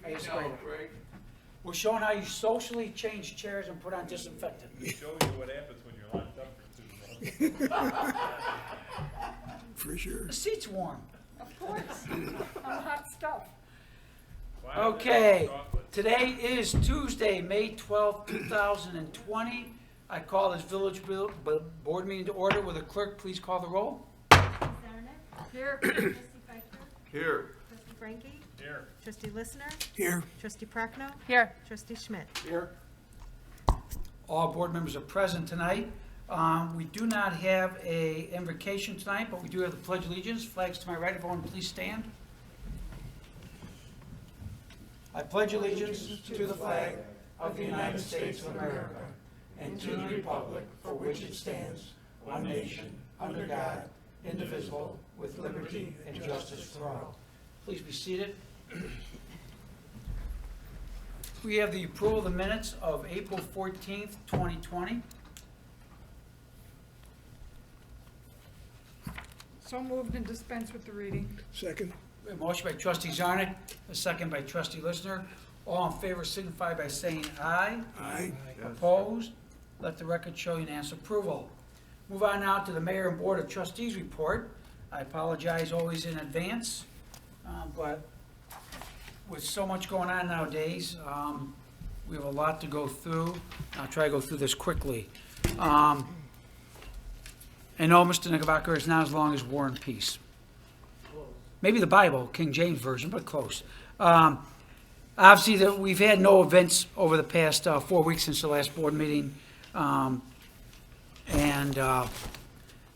I used to grade it. We're showing how you socially change chairs and put on disinfectant. We show you what happens when you're locked up for 2 months. For sure. The seat's warm. Of course, on hot stuff. Wow, Okay, chocolate. today is Tuesday, May 12th, 2020. I call this village board meeting to order. Will the clerk please call the roll? Trustee Zarnik? Here, Trustee Pfeiffer? Here. Trustee Frankie? Here. Trustee Listener? Here. Trustee Prochnow? here. Trustee Schmidt? Here. All board members are present tonight. We do not have a invocation tonight, but we do have the Pledge of Allegiance. Flags to my right. Everyone, please stand. I pledge allegiance to the flag of the United States of America and to the republic for which it stands, one nation, under God, indivisible, with liberty and justice for all. Please be seated. We have the approval of the minutes of April 14th, 2020. So moved and dispense with the reading. Second. We have a motion by trustee Zarnik, a second by trustee Listener. All in favor signify by saying aye. Aye. Opposed? Let the record show unanimous approval. Move on now to the Mayor and Board of Trustees report. I apologize always in advance, but with so much going on nowadays, we have a lot to go through. I'll try to go through this quickly. I know Mr. Knickerbocker is not as long as War and Peace. Maybe the Bible, King James Version, but close. Obviously, we've had no events over the past 4 weeks since the last board meeting, and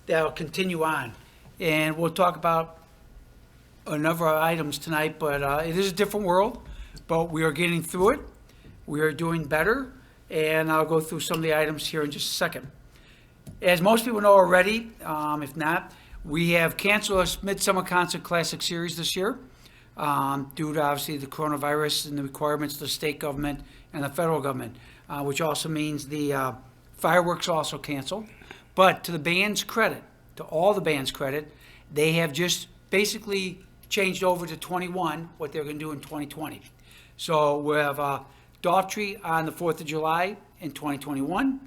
that'll continue on. And we'll talk about a number of items tonight, but it is a different world, but we are getting through it. We are doing better, and I'll go through some of the items here in just a second. As most people know already, if not, we have canceled our Midsummer Concert Classic Series this year due to obviously the coronavirus and the requirements of the state government and the federal government, which also means the fireworks also canceled. But to the band's credit, to all the band's credit, they have just basically changed over to 21 what they're going to do in 2020. So we have Daughtry on the 4th of July in 2021.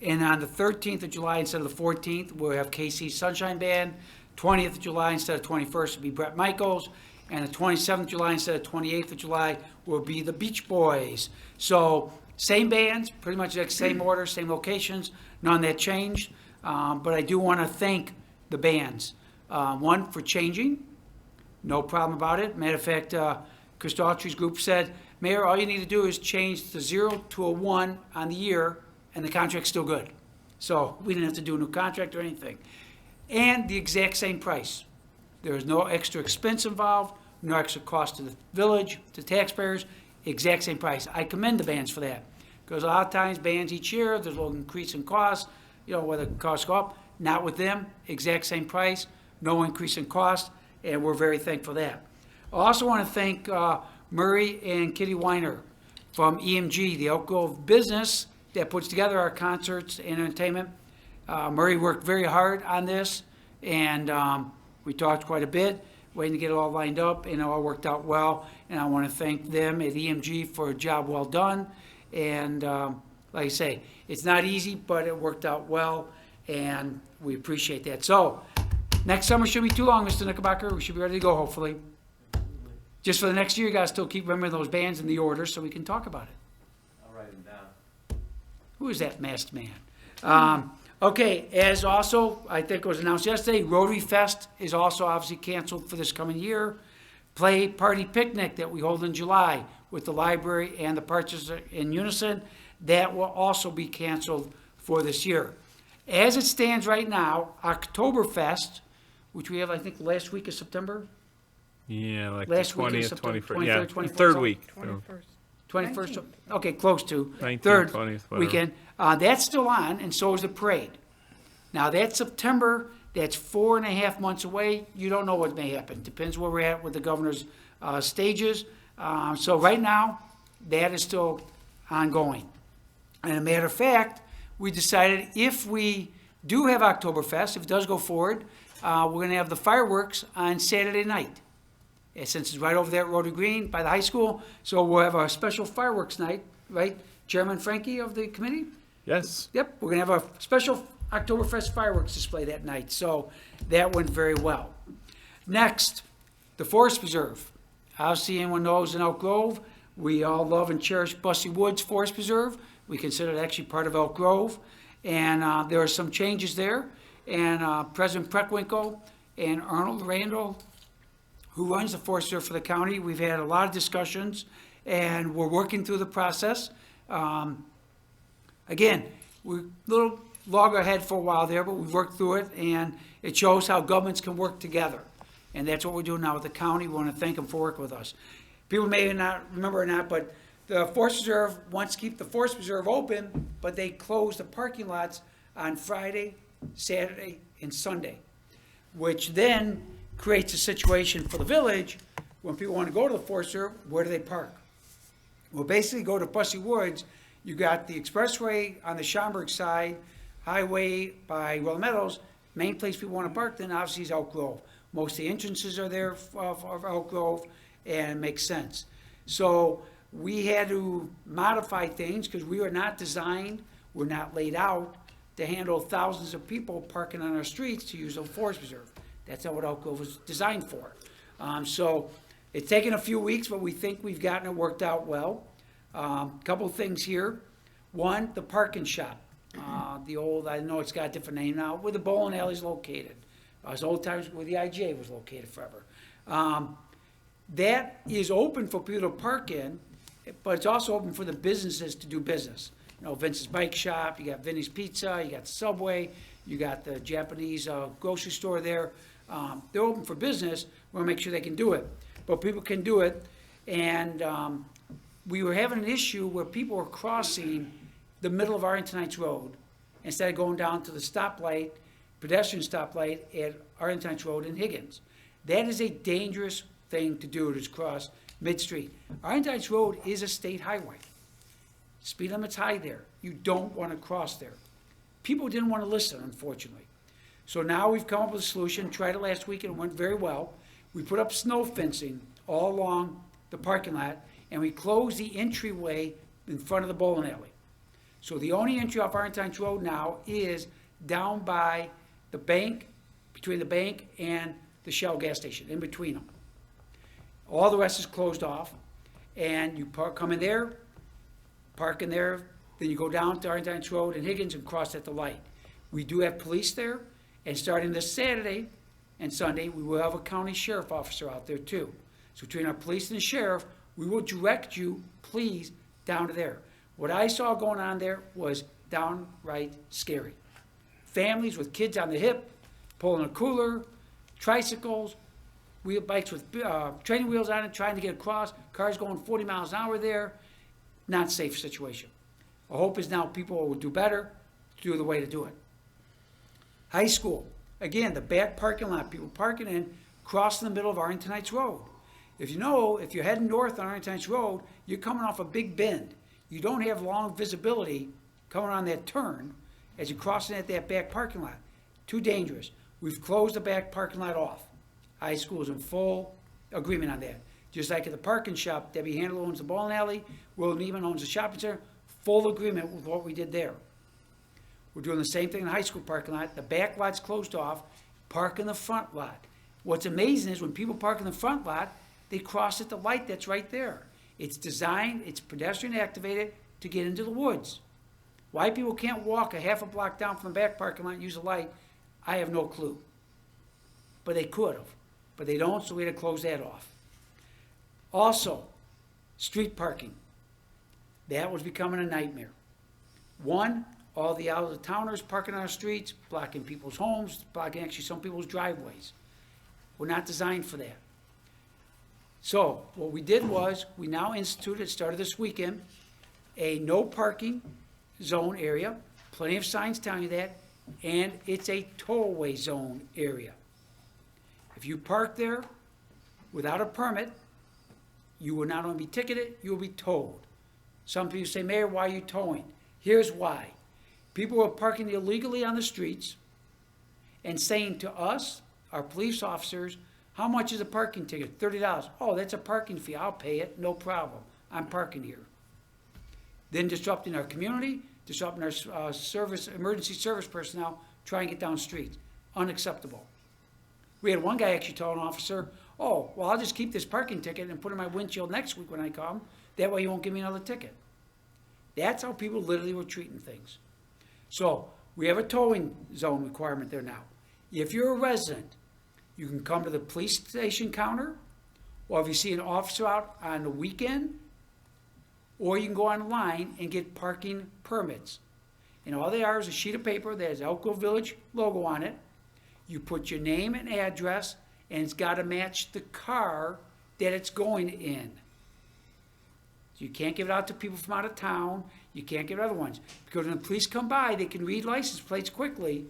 And on the 13th of July instead of the 14th, we'll have KC Sunshine Band. 20th of July instead of 21st will be Bret Michaels. And the 27th of July instead of 28th of July will be the Beach Boys. So same bands, pretty much the same order, same locations, none that changed. But I do want to thank the bands. One, for changing, no problem about it. Matter of fact, Chris Daughtry's group said, Mayor, all you need to do is change the 0 to a 1 on the year, and the contract's still good. So we didn't have to do a new contract or anything. And the exact same price. There is no extra expense involved, no extra cost to the village, to taxpayers, exact same price. I commend the bands for that. Because a lot of times bands each year, there's a little increase in cost, whether costs go up, not with them, exact same price, no increase in cost, and we're very thankful for that. I also want to thank Murray and Kitty Weiner from EMG, the Elk Grove business that puts together our concerts and entertainment. Murray worked very hard on this, and we talked quite a bit, waiting to get it all lined up, and it all worked out well. And I want to thank them at EMG for a job well done. And like I say, it's not easy, but it worked out well, and we appreciate that. So next summer shouldn't be too long, Mr. Knickerbocker. We should be ready to go, hopefully. Just for the next year, you guys still keep remembering those bands in the order so we can talk about it. I'll write them down. Who is that masked man? Okay, as also, I think it was announced yesterday, Rotary Fest is also obviously canceled for this coming year. Play Party Picnic that we hold in July with the library and the Purchase in Unison, that will also be canceled for this year. As it stands right now, Oktoberfest, which we have, I think, last week of September, Yeah, like Last the week is 20th, September 21st. Yeah, 23rd, 24th, third so- week. 21st. 21st, 19th. okay, close to. 19th, Third 20th, whatever. weekend. That's still on, and so is the parade. Now, that's September, that's 4.5 months away. You don't know what may happen. Depends where we're at with the governor's stages. So right now, that is still ongoing. And a matter of fact, we decided if we do have Oktoberfest, if it does go forward, we're going to have the fireworks on Saturday night. And since it's right over there at Rotary Green by the high school, so we'll have a special fireworks night, right? Chairman Frankie of the committee? Yes. Yep, we're gonna have a special Oktoberfest fireworks display that night, so that went very well. Next, the Forest Preserve. Obviously, anyone knows in Elk Grove, we all love and cherish Bussy Woods Forest Preserve. We consider it actually part of Elk Grove, and there are some changes there. And President Preckwinkle and Arnold Randall, who runs the Forest Preserve for the county, we've had a lot of discussions, and we're working through the process. Again, we're a little loggerhead for a while there, but we've worked through it, and it shows how governments can work together. And that's what we're doing now with the county. We want to thank them for working with us. People may not remember or not, but the Forest Preserve wants to keep the Forest Preserve open, but they close the parking lots on Friday, Saturday, and Sunday, which then creates a situation for the village when people want to go to the Forest Preserve, where do they park? Well, basically go to Bussy Woods, you got the expressway on the Schaumburg side, highway by Royal Meadows, main place people want to park, then obviously is Elk Grove. Most of the entrances are there of Elk Grove, and it makes sense. So we had to modify things because we are not designed, we're not laid out to handle thousands of people parking on our streets to use the Forest Preserve. That's not what Elk Grove was designed for. So it's taken a few weeks, but we think we've gotten it worked out well. Couple of things here. One, the parking shop. The old, I know it's got a different name now, where the bowling alley is located. It was old times where the IGA was located forever. That is open for people to park in, but it's also open for the businesses to do business. You know, Vince's Bike Shop, you got Vinny's Pizza, you got Subway, you got the Japanese grocery store there. They're open for business. We want to make sure they can do it. But people can do it. And we were having an issue where people were crossing the middle of Arlington Heights Road instead of going down to the stoplight, pedestrian stoplight at Arlington Heights Road in Higgins. That is a dangerous thing to do, to cross mid-street. Arlington Heights Road is a state highway. Speed limit's high there. You don't want to cross there. People didn't want to listen, unfortunately. So now we've come up with a solution, tried it last week and it went very well. We put up snow fencing all along the parking lot, and we closed the entryway in front of the bowling alley. So the only entry off Arlington Heights Road now is down by the bank, between the bank and the Shell gas station, in between them. All the rest is closed off, and you come in there, park in there, then you go down to Arlington Heights Road and Higgins and cross at the light. We do have police there, and starting this Saturday and Sunday, we will have a county sheriff officer out there too. So between our police and the sheriff, we will direct you, please, down to there. What I saw going on there was downright scary. Families with kids on the hip, pulling a cooler, tricycles, wheel bikes with training wheels on it, trying to get across, cars going 40 miles an hour there. Not safe situation. Our hope is now people will do better, do the way to do it. High school, again, the back parking lot, people parking in, crossing the middle of Arlington Heights Road. If you know, if you're heading north on Arlington Heights Road, you're coming off a big bend. You don't have long visibility coming around that turn as you're crossing at that back parking lot. Too dangerous. We've closed the back parking lot off. High school is in full agreement on that. Just like at the parking shop, Debbie Handel owns the bowling alley, Will Neiman owns the shopping center, full agreement with what we did there. We're doing the same thing in the high school parking lot. The back lot's closed off, park in the front lot. What's amazing is when people park in the front lot, they cross at the light that's right there. It's designed, it's pedestrian activated to get into the woods. Why people can't walk a half a block down from the back parking lot and use the light, I have no clue. But they could have. But they don't, so we had to close that off. Also, street parking. That was becoming a nightmare. One, all the out-of-towners parking on our streets, blocking people's homes, blocking actually some people's driveways. We're not designed for that. So what we did was, we now instituted, started this weekend, a no parking zone area, plenty of signs telling you that, and it's a tollway zone area. If you park there without a permit, you will not only be ticketed, you will be towed. Some people say, Mayor, why are you towing? Here's why. People are parking illegally on the streets and saying to us, our police officers, How much is a parking ticket? $30. Oh, that's a parking fee. I'll pay it. No problem. I'm parking here. Then disrupting our community, disrupting our emergency service personnel, trying to get down streets. Unacceptable. We had one guy actually tell an officer, oh, well, I'll just keep this parking ticket and put it in my windshield next week when I come. That way you won't give me another ticket. That's how people literally were treating things. So we have a towing zone requirement there now. If you're a resident, you can come to the police station counter, or if you see an officer out on the weekend, or you can go online and get parking permits. And all they are is a sheet of paper that has Elk Grove Village logo on it. You put your name and address, and it's got to match the car that it's going in. So you can't give it out to people from out of town. You can't give it other ones. Because when the police come by, they can read license plates quickly.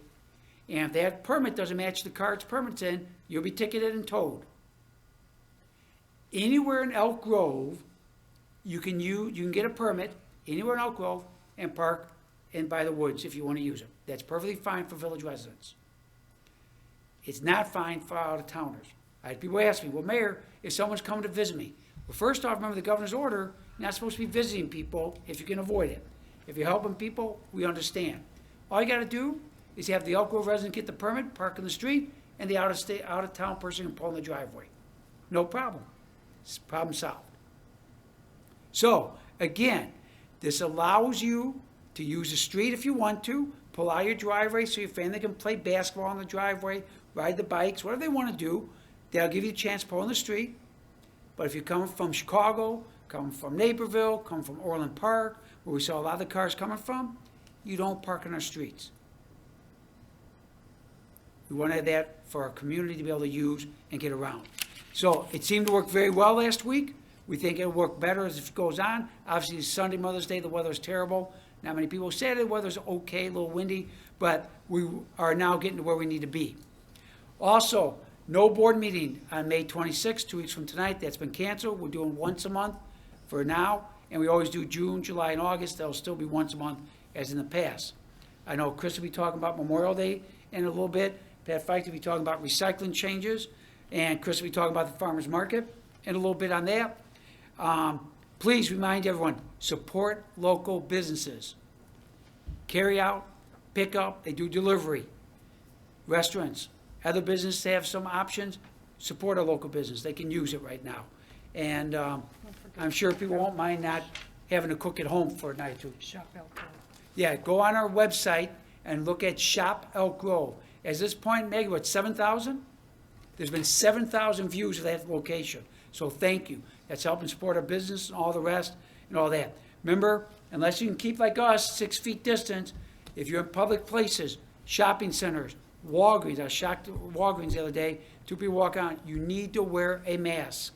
And if that permit doesn't match the car its permit's in, you'll be ticketed and towed. Anywhere in Elk Grove, you can get a permit anywhere in Elk Grove and park in by the woods if you want to use them. That's perfectly fine for village residents. It's not fine for out-of-towners. I had people ask me, well, Mayor, if someone's coming to visit me, well, first off, remember the governor's order, you're not supposed to be visiting people if you can avoid it. If you're helping people, we understand. All you got to do is have the Elk Grove resident get the permit, park in the street, and the out-of-town person can pull in the driveway. No problem. It's problem solved. So, again, this allows you to use the street if you want to, pull out your driveway so your family can play basketball on the driveway, ride the bikes, whatever they want to do. They'll give you a chance to pull in the street. But if you're coming from Chicago, coming from Naperville, coming from Orland Park, where we saw a lot of the cars coming from, you don't park in our streets. We want to have that for our community to be able to use and get around. So it seemed to work very well last week. We think it'll work better as it goes on. Obviously, it's Sunday, Mother's Day, the weather's terrible. Not many people say the weather's okay, a little windy, but we are now getting to where we need to be. Also, no board meeting on May 26th, 2 weeks from tonight. That's been canceled. We're doing once a month for now, and we always do June, July, and August. That'll still be once a month as in the past. I know Chris will be talking about Memorial Day in a little bit. Pat Fike will be talking about recycling changes, and Chris will be talking about the farmers market in a little bit on that. Please remind everyone, support local businesses. Carry out, pick up, they do delivery. Restaurants, other businesses have some options. Support a local business. They can use it right now. And I'm sure people won't mind not having to cook at home for a night or two. Shop Elk Grove. Yeah, go on our website and look at Shop Elk Grove. At this point, Maggie, what, 7,000? There's been 7,000 views of that location. So thank you. That's helping support our business and all the rest and all that. Remember, unless you can keep like us, 6 feet distance, if you're in public places, shopping centers, Walgreens, I was shocked at Walgreens the other day, 2 people walk out, you need to wear a mask.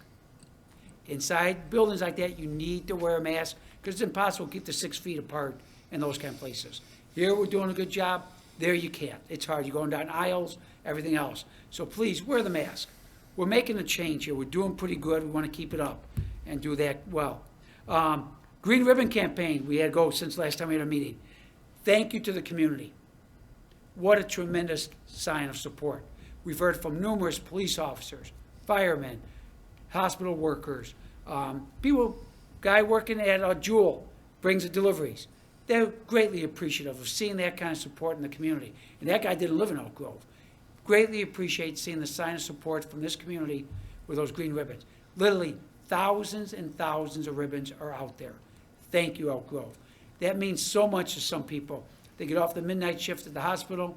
Inside buildings like that, you need to wear a mask because it's impossible to keep the 6 feet apart in those kind of places. Here, we're doing a good job. There, you can't. It's hard. You're going down aisles, everything else. So please, wear the mask. We're making a change here. We're doing pretty good. We want to keep it up and do that well. Green Ribbon Campaign, we had go since last time we had a meeting. Thank you to the community. What a tremendous sign of support. We've heard from numerous police officers, firemen, hospital workers, people, guy working at Jewel brings the deliveries. They're greatly appreciative of seeing that kind of support in the community. And that guy didn't live in Elk Grove. Greatly appreciate seeing the sign of support from this community with those green ribbons. Literally, thousands and thousands of ribbons are out there. Thank you, Elk Grove. That means so much to some people. They get off the midnight shift at the hospital,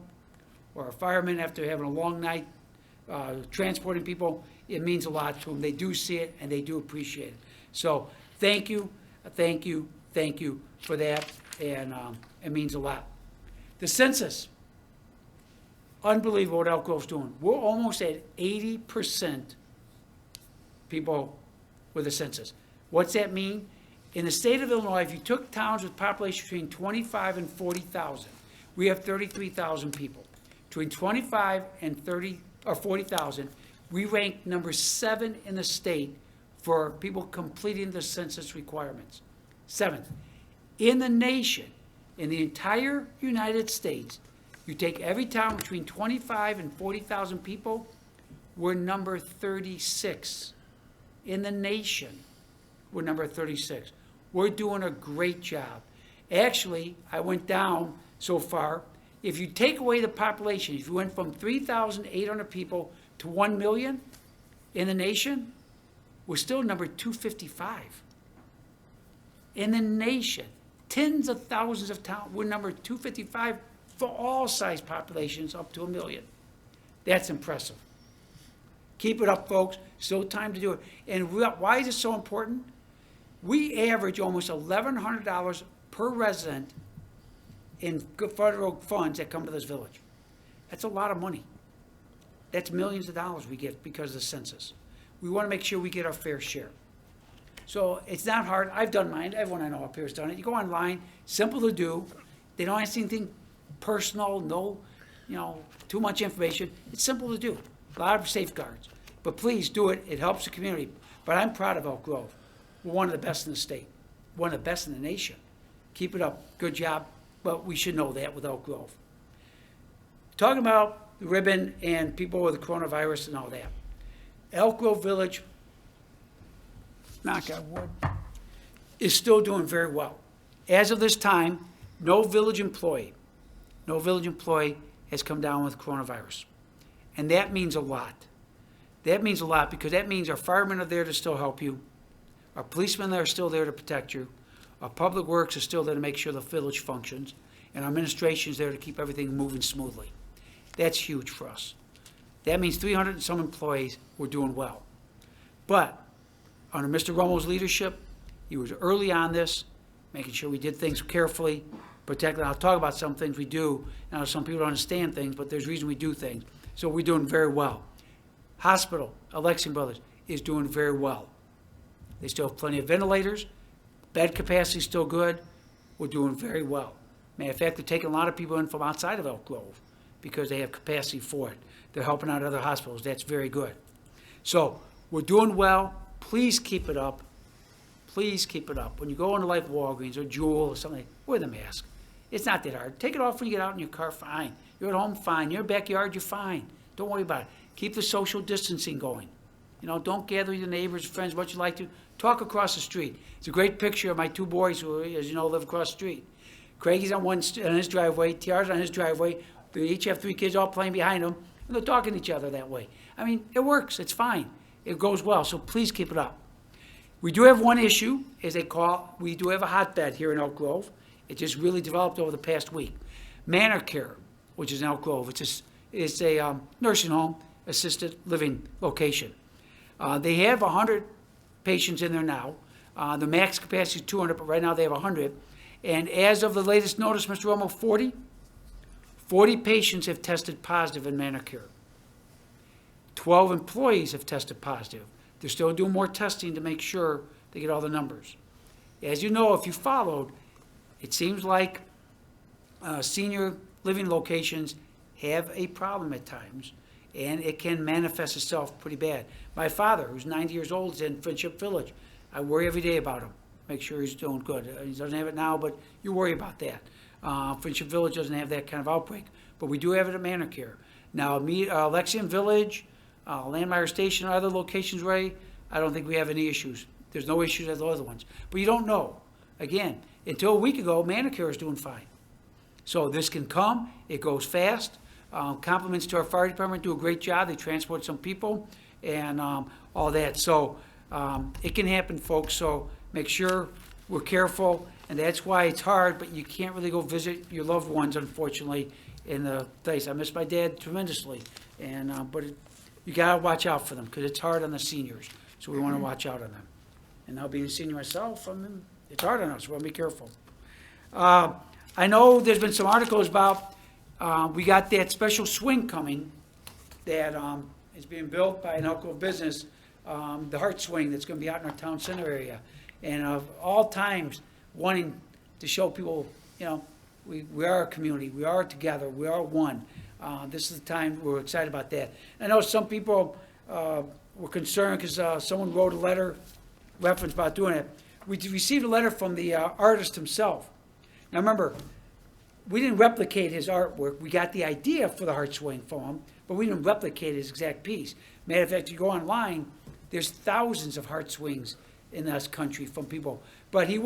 or a fireman after having a long night transporting people. It means a lot to them. They do see it, and they do appreciate it. So thank you, thank you, thank you for that, and it means a lot. The census. Unbelievable what Elk Grove's doing. We're almost at 80% people with a census. What's that mean? In the state of Illinois, if you took towns with population between 25 and 40,000, we have 33,000 people. Between 25 and 30 or 40,000, we rank number 7 in the state for people completing the census requirements. 7th. In the nation, in the entire United States, you take every town between 25 and 40,000 people, We're number 36 in the nation. We're number 36. We're doing a great job. Actually, I went down so far. If you take away the population, if you went from 3,800 people to 1 million in the nation, we're still number 255. In the nation, tens of thousands of towns, we're number 255 for all size populations up to 1 million. That's impressive. Keep it up, folks. Still time to do it. And why is it so important? We average almost $1,100 per resident in federal funds that come to this village. That's a lot of money. That's millions of dollars we get because of the census. We want to make sure we get our fair share. So it's not hard. I've done mine. Everyone I know up here has done it. You go online, simple to do. They don't ask anything personal, no, too much information. It's simple to do. A lot of safeguards. But please do it. It helps the community. But I'm proud of Elk Grove. We're one of the best in the state, one of the best in the nation. Keep it up. Good job. But we should know that with Elk Grove. Talking about the ribbon and people with the coronavirus and all that. Elk Grove Village, knock on wood, is still doing very well. As of this time, no village employee has come down with coronavirus. And that means a lot. That means a lot because that means our firemen are there to still help you. Our policemen are still there to protect you. Our public works is still there to make sure the village functions. And our administration is there to keep everything moving smoothly. That's huge for us. That means 300 and some employees were doing well. But under Mr. Romo's leadership, he was early on this, making sure we did things carefully, protecting. I'll talk about some things we do. Now, some people don't understand things, but there's a reason we do things. So we're doing very well. Hospital, Alexian Brothers, is doing very well. They still have plenty of ventilators. Bed capacity is still good. We're doing very well. Matter of fact, they're taking a lot of people in from outside of Elk Grove because they have capacity for it. They're helping out other hospitals. That's very good. So we're doing well. Please keep it up. Please keep it up. When you go into like Walgreens or Jewel or something, wear the mask. It's not that hard. Take it off when you get out in your car, fine. You're at home, fine. You're in your backyard, you're fine. Don't worry about it. Keep the social distancing going. Don't gather your neighbors, friends, what you like to. Talk across the street. It's a great picture of my two boys who, as you know, live across the street. Craigie's on his driveway, TR's on his driveway. They each have 3 kids all playing behind them, and they're talking to each other that way. I mean, it works. It's fine. It goes well, so please keep it up. We do have one issue, we do have a hotbed here in Elk Grove. It just really developed over the past week. Manor Care, which is in Elk Grove. It's a nursing home, assisted living location. They have 100 patients in there now. The max capacity is 200, but right now they have 100. And as of the latest notice, Mr. Romo, 40 patients have tested positive in Manor Care. 12 employees have tested positive. They're still doing more testing to make sure they get all the numbers. As you know, if you followed, it seems like senior living locations have a problem at times, and it can manifest itself pretty bad. My father, who's 90 years old, is in Friendship Village. I worry every day about him, make sure he's doing good. He doesn't have it now, but you worry about that. Friendship Village doesn't have that kind of outbreak, but we do have it at Manor Care. Now, Alexian Village, Landmeyer Station, or other locations, Ray, I don't think we have any issues. There's no issues as the other ones. But you don't know. Again, until a week ago, Manor Care is doing fine. So this can come. It goes fast. Compliments to our fire department, do a great job. They transport some people and all that. So it can happen, folks. So make sure we're careful. And that's why it's hard, but you can't really go visit your loved ones, unfortunately, in the place. I miss my dad tremendously. But you got to watch out for them because it's hard on the seniors. So we want to watch out on them. And now being a senior myself, it's hard on us. We want to be careful. I know there's been some articles about we got that special swing coming that is being built by an Elk Grove business, the Heart Swing that's going to be out in our town center area. And of all times, wanting to show people, we are a community. We are together. We are one. This is the time we're excited about that. I know some people were concerned because someone wrote a letter reference about doing it. We received a letter from the artist himself. Now remember, we didn't replicate his artwork. We got the idea for the Heart Swing from him, but we didn't replicate his exact piece. Matter of fact, you go online, there's thousands of heart swings in this country from people. But he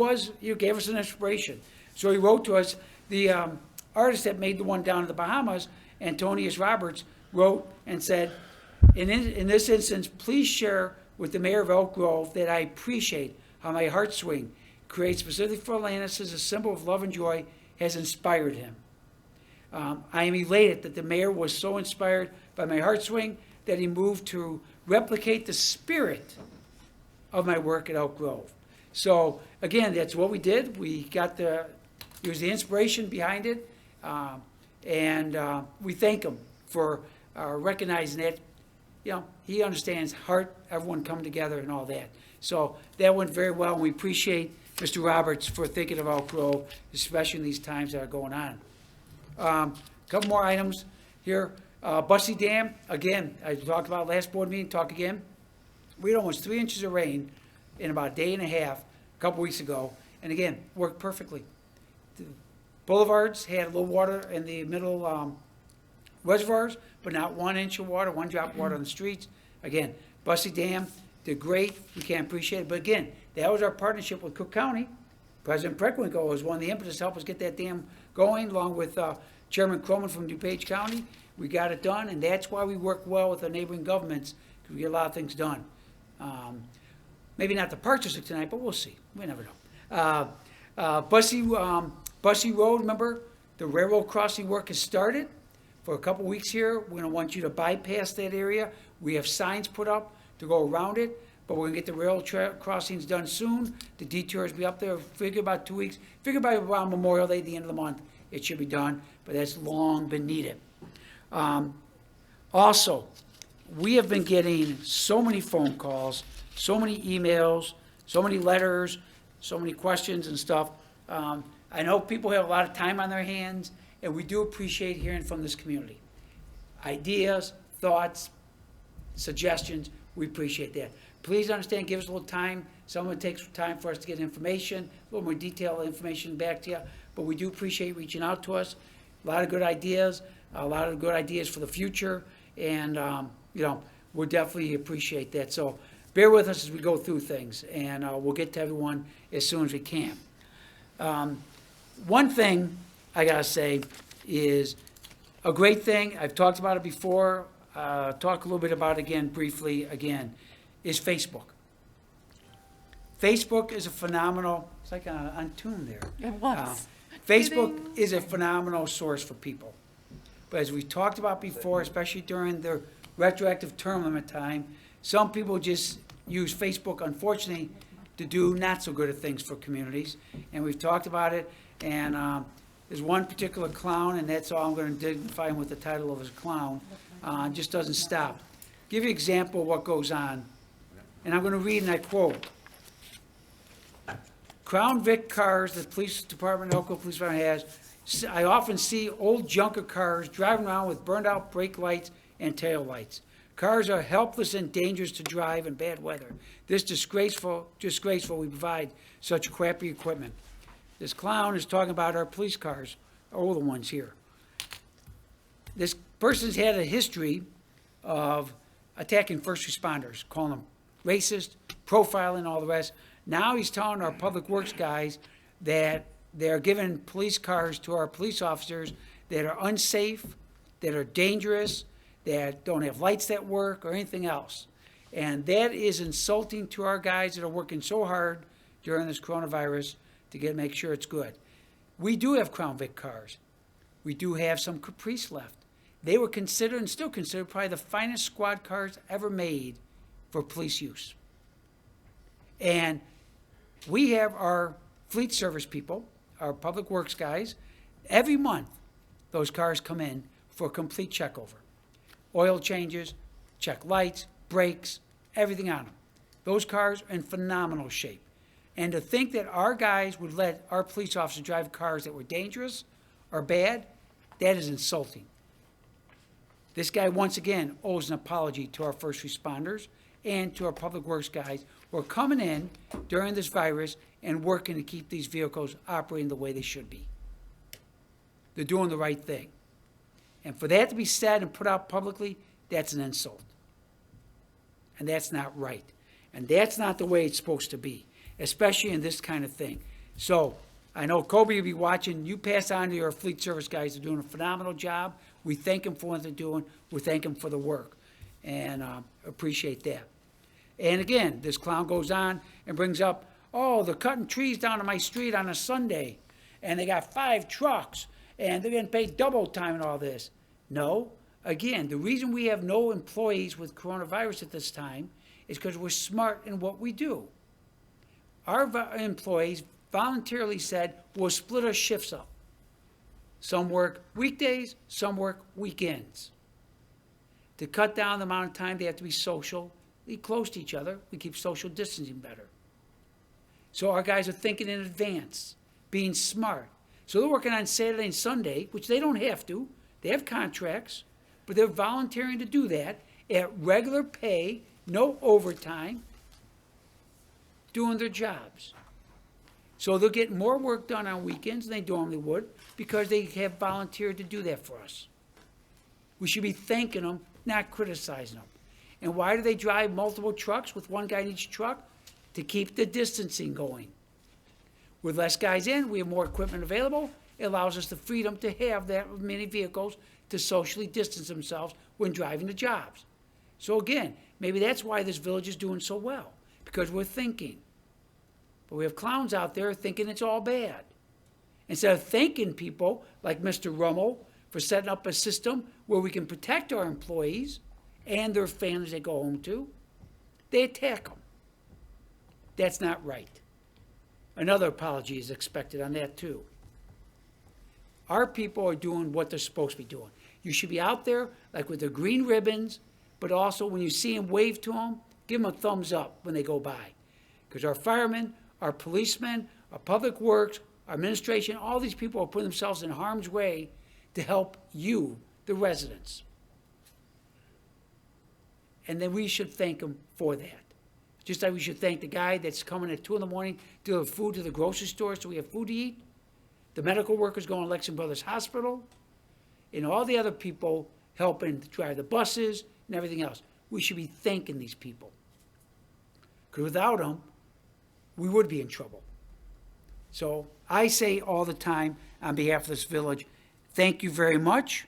gave us an inspiration. So he wrote to us, the artist that made the one down in the Bahamas, Antonius Roberts, wrote and said, in this instance, please share with the mayor of Elk Grove that I appreciate how my heart swing, created specifically for Atlantis as a symbol of love and joy, has inspired him. I am elated that the mayor was so inspired by my heart swing that he moved to replicate the spirit of my work at Elk Grove. So again, that's what we did. We got it was the inspiration behind it, and we thank him for recognizing that. He understands heart, everyone coming together and all that. So that went very well, and we appreciate Mr. Roberts for thinking of Elk Grove, especially in these times that are going on. Couple more items here. Bussey Dam, again, I talked about last board meeting, talk again. We had almost 3 inches of rain in about a day and a half, a couple weeks ago, and again, worked perfectly. The boulevards had a little water in the middle reservoirs, but not 1 inch of water, 1 drop of water on the streets. Again, Bussey Dam did great. We can't appreciate it. But again, that was our partnership with Cook County. President Preckwinkle was one of the impetus to help us get that dam going, along with Chairman Croman from DuPage County. We got it done, and that's why we work well with the neighboring governments, because we get a lot of things done. Maybe not the purchase of tonight, but we'll see. We never know. Bussey Road, remember, the railroad crossing work has started. For a couple weeks here, we're going to want you to bypass that area. We have signs put up to go around it, but we're going to get the railroad crossings done soon. The detours will be up there, figure about 2 weeks. Figure by around Memorial Day, the end of the month, it should be done, but that's long been needed. Also, we have been getting so many phone calls, so many emails, so many letters, so many questions and stuff. I know people have a lot of time on their hands, and we do appreciate hearing from this community. Ideas, thoughts, suggestions, we appreciate that. Please understand, give us a little time. Some of it takes time for us to get information, a little more detailed information back to you, but we do appreciate reaching out to us. A lot of good ideas for the future, and we'll definitely appreciate that. So bear with us as we go through things, and we'll get to everyone as soon as we can. One thing I gotta say is a great thing, I've talked about it before, talk a little bit about it again briefly again, is Facebook. Facebook is a phenomenal, it's like on tune there. It was. Facebook is a phenomenal source for people. But as we talked about before, especially during the retroactive term limit time, some people just use Facebook, unfortunately, to do not so good of things for communities. And we've talked about it, and there's one particular clown, and that's all I'm going to dignify him with the title of his clown, just doesn't stop. Give you an example of what goes on, and I'm going to read and I quote. Crown Vic cars the police department, Elk Grove Police Department has, I often see old junker cars driving around with burned out brake lights and tail lights. Cars are helpless and dangerous to drive in bad weather. This disgraceful we provide such crappy equipment. This clown is talking about our police cars, our older ones here. This person's had a history of attacking first responders, calling them racist, profiling, all the rest. Now he's telling our public works guys that they're giving police cars to our police officers that are unsafe, that are dangerous, that don't have lights that work or anything else. And that is insulting to our guys that are working so hard during this coronavirus to make sure it's good. We do have Crown Vic cars. We do have some Caprice left. They were considered and still considered probably the finest squad cars ever made for police use. And we have our fleet service people, our public works guys, every month those cars come in for a complete checkover. Oil changes, check lights, brakes, everything on them. Those cars are in phenomenal shape. And to think that our guys would let our police officers drive cars that were dangerous or bad, that is insulting. This guy, once again, owes an apology to our first responders and to our public works guys who are coming in during this virus and working to keep these vehicles operating the way they should be. They're doing the right thing. And for that to be said and put out publicly, that's an insult. and that's not right. And that's not the way it's supposed to be, especially in this kind of thing. So I know Kobe will be watching. You pass on to your fleet service guys. They're doing a phenomenal job. We thank them for what they're doing. We thank them for the work, and appreciate that. And again, this clown goes on and brings up, oh, they're cutting trees down on my street on a Sunday, and they got 5 trucks, and they're getting paid double time and all this. No, again, the reason we have no employees with coronavirus at this time is because we're smart in what we do. Our employees voluntarily said, we'll split our shifts up. Some work weekdays, some work weekends. To cut down the amount of time they have to be socially close to each other, we keep social distancing better. So our guys are thinking in advance, being smart. So they're working on Saturday and Sunday, which they don't have to. They have contracts, but they're volunteering to do that at regular pay, no overtime, doing their jobs. So they'll get more work done on weekends than they normally would because they have volunteered to do that for us. We should be thanking them, not criticizing them. And why do they drive multiple trucks with one guy in each truck? To keep the distancing going. With less guys in, we have more equipment available. It allows us the freedom to have that many vehicles to socially distance themselves when driving to jobs. So again, maybe that's why this village is doing so well, because we're thinking. But we have clowns out there thinking it's all bad. Instead of thanking people like Mr. Rummel for setting up a system where we can protect our employees and their families they go home to, they attack them. That's not right. Another apology is expected on that too. Our people are doing what they're supposed to be doing. You should be out there like with the green ribbons, but also when you see them, wave to them, give them a thumbs up when they go by. Because our firemen, our policemen, our public works, our administration, all these people are putting themselves in harm's way to help you, the residents. And then we should thank them for that. Just like we should thank the guy that's coming at 2 in the morning to deliver food to the grocery store so we have food to eat, the medical workers going to Lexington Brothers Hospital, and all the other people helping to drive the buses and everything else. We should be thanking these people. Because without them, we would be in trouble. So I say all the time on behalf of this village, thank you very much.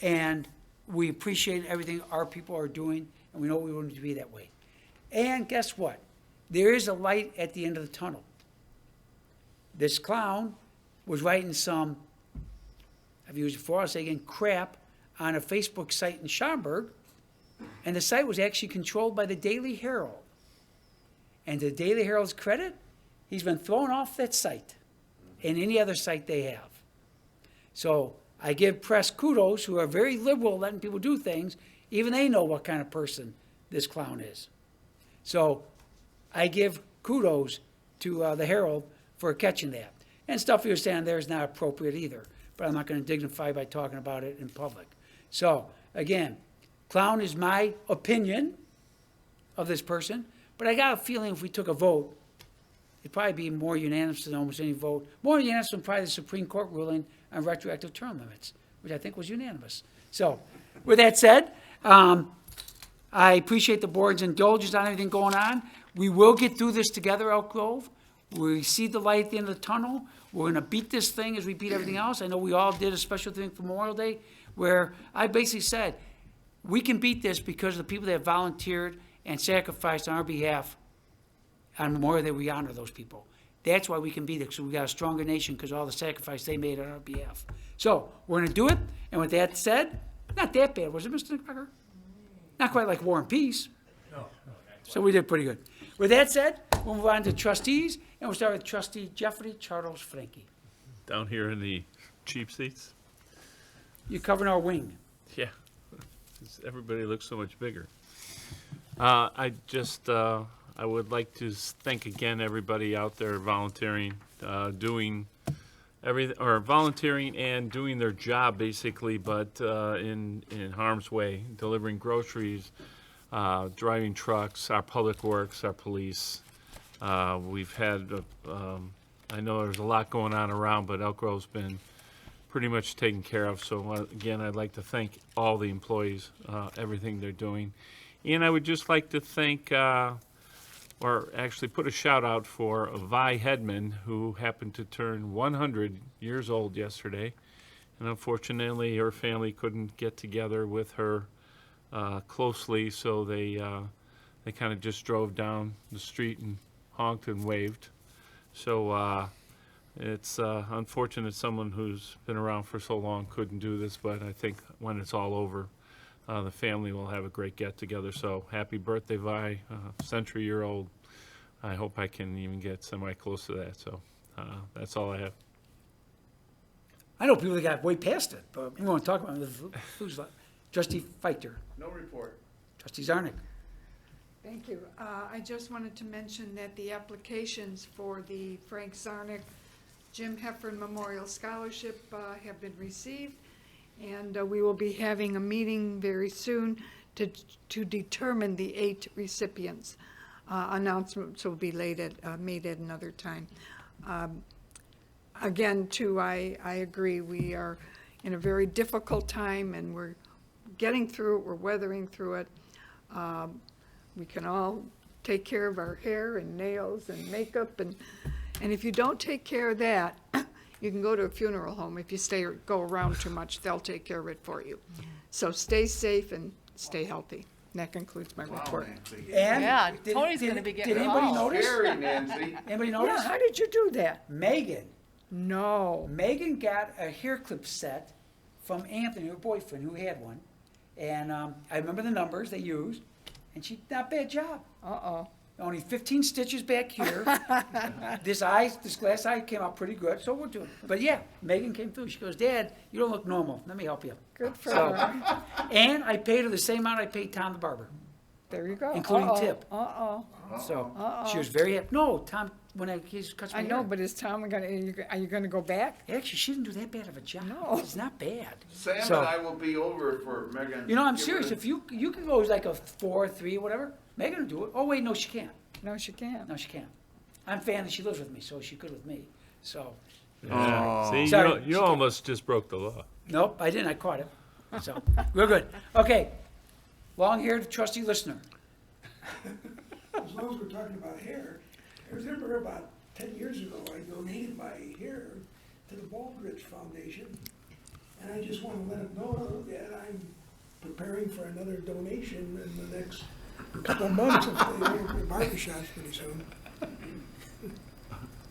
And we appreciate everything our people are doing, and we know we want it to be that way. And guess what? There is a light at the end of the tunnel. This clown was writing some, I've used it before, I'll say again, crap on a Facebook site in Schaumburg, and the site was actually controlled by the Daily Herald. And to the Daily Herald's credit, he's been thrown off that site and any other site they have. So I give press kudos who are very liberal letting people do things. Even they know what kind of person this clown is. So I give kudos to the Herald for catching that. And stuff you're saying there is not appropriate either, but I'm not going to dignify by talking about it in public. So again, clown is my opinion of this person, but I got a feeling if we took a vote, it'd probably be more unanimous than almost any vote. More unanimous than probably the Supreme Court ruling on retroactive term limits, which I think was unanimous. So with that said, I appreciate the board's indulgence on everything going on. We will get through this together, Elk Grove. We see the light at the end of the tunnel. We're going to beat this thing as we beat everything else. I know we all did a special thing for Memorial Day where I basically said, we can beat this because of the people that have volunteered and sacrificed on our behalf on Memorial Day. We honor those people. That's why we can beat it, because we got a stronger nation because of all the sacrifice they made on our behalf. So we're going to do it. And with that said, not that bad, was it, Mr. Nickberger? Not quite like War and Peace. No. So we did pretty good. With that said, we'll move on to trustees, and we'll start with Trustee Jeffrey Charles Frankie. Down here in the cheap seats? You're covering our wing. Yeah. Everybody looks so much bigger. I would like to thank again everybody out there volunteering, volunteering and doing their job basically, but in harm's way, delivering groceries, driving trucks, our public works, our police. We've had, I know there's a lot going on around, but Elk Grove's been pretty much taken care of. So again, I'd like to thank all the employees, everything they're doing. And I would just like to thank, or actually put a shout out for Vi Hedman, who happened to turn 100 years old yesterday. And unfortunately, her family couldn't get together with her closely, so they kind of just drove down the street and honked and waved. So it's unfortunate someone who's been around for so long couldn't do this, but I think when it's all over, the family will have a great get-together. So happy birthday, Vi, century-year-old. I hope I can even get semi-close to that. So that's all I have. I know people that got way past it, but we won't talk about it. Who's left? Trustee Fighter, No report. trustee Zarnik. Thank you. I just wanted to mention that the applications for the Frank Zarnik Jim Heffern Memorial Scholarship have been received, and we will be having a meeting very soon to determine the 8 recipients. Announcements will be made at another time. Again, too, I agree, we are in a very difficult time, and we're getting through it, we're weathering through it. We can all take care of our hair and nails and makeup, and if you don't take care of that, you can go to a funeral home. If you go around too much, they'll take care of it for you. So stay safe and stay healthy. And that concludes my report. And Yeah, did- Tony's did- gonna be getting Did anybody involved. notice? Scary, Nancy. Anybody Yeah, notice? how did you do that? Megan. No. Megan got a hair clip set from Anthony, her boyfriend, who had one. And I remember the numbers they used, and she, not bad job. Uh-oh. Only 15 stitches back here. This glass eye came out pretty good, so we're doing. But yeah, Megan came through. She goes, Dad, you don't look normal. Let me help you. Good for So, her. and I paid her the same amount I paid Tom the barber. There you go. Including Uh-oh. tip. Uh-oh. So she was very happy. No, Tom, when he cuts my I hair. know, but is Tom are you gonna go back? Actually, she didn't do that bad of a job. No. It's not bad. Sam So- and I will be over for Megan. You know, I'm Give serious. her- If you can go like a 4, 3, whatever, Megan will do it. Oh wait, no, she can't. No, she can't. No, she can't. I'm fan that she lives with me, so she could with me. So, Yeah. See, Sorry, you almost just broke the law. nope, I didn't. I caught it. So, we're good. Okay. Long-haired trustee listener. As long as we're talking about hair, I remember about 10 years ago, I donated my hair to the Baldrige Foundation. And I just want to let them know that I'm preparing for another donation in the next couple of months if they open the barber shops pretty soon.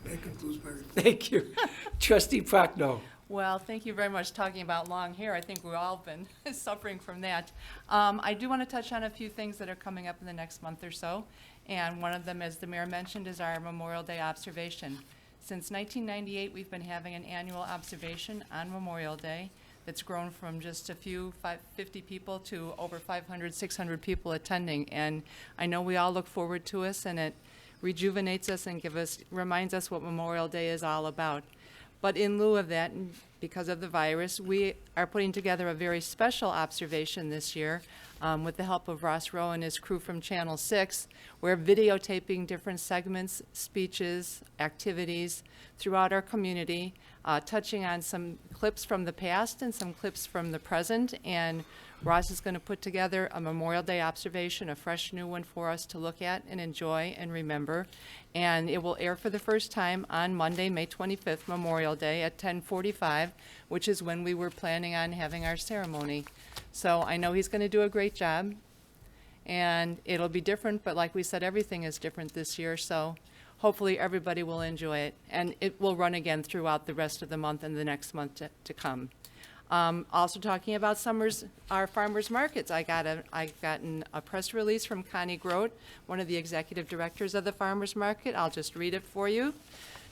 That concludes my report. Thank you. Trustee Prochnow. Well, thank you very much. Talking about long hair, I think we've all been suffering from that. I do want to touch on a few things that are coming up in the next month or so. And one of them, as the mayor mentioned, is our Memorial Day observation. Since 1998, we've been having an annual observation on Memorial Day that's grown from just a few, 50 people to over 500, 600 people attending. And I know we all look forward to us, and it rejuvenates us and reminds us what Memorial Day is all about. But in lieu of that, and because of the virus, we are putting together a very special observation this year with the help of Ross Rowe and his crew from Channel 6. We're videotaping different segments, speeches, activities throughout our community, touching on some clips from the past and some clips from the present. And Ross is going to put together a Memorial Day observation, a fresh new one for us to look at and enjoy and remember. And it will air for the first time on Monday, May 25th, Memorial Day at 10:45, which is when we were planning on having our ceremony. So I know he's going to do a great job, and it'll be different, but like we said, everything is different this year, so hopefully everybody will enjoy it. And it will run again throughout the rest of the month and the next month to come. Also talking about our farmers markets, I gotten a press release from Connie Grote, one of the executive directors of the farmers market. I'll just read it for you.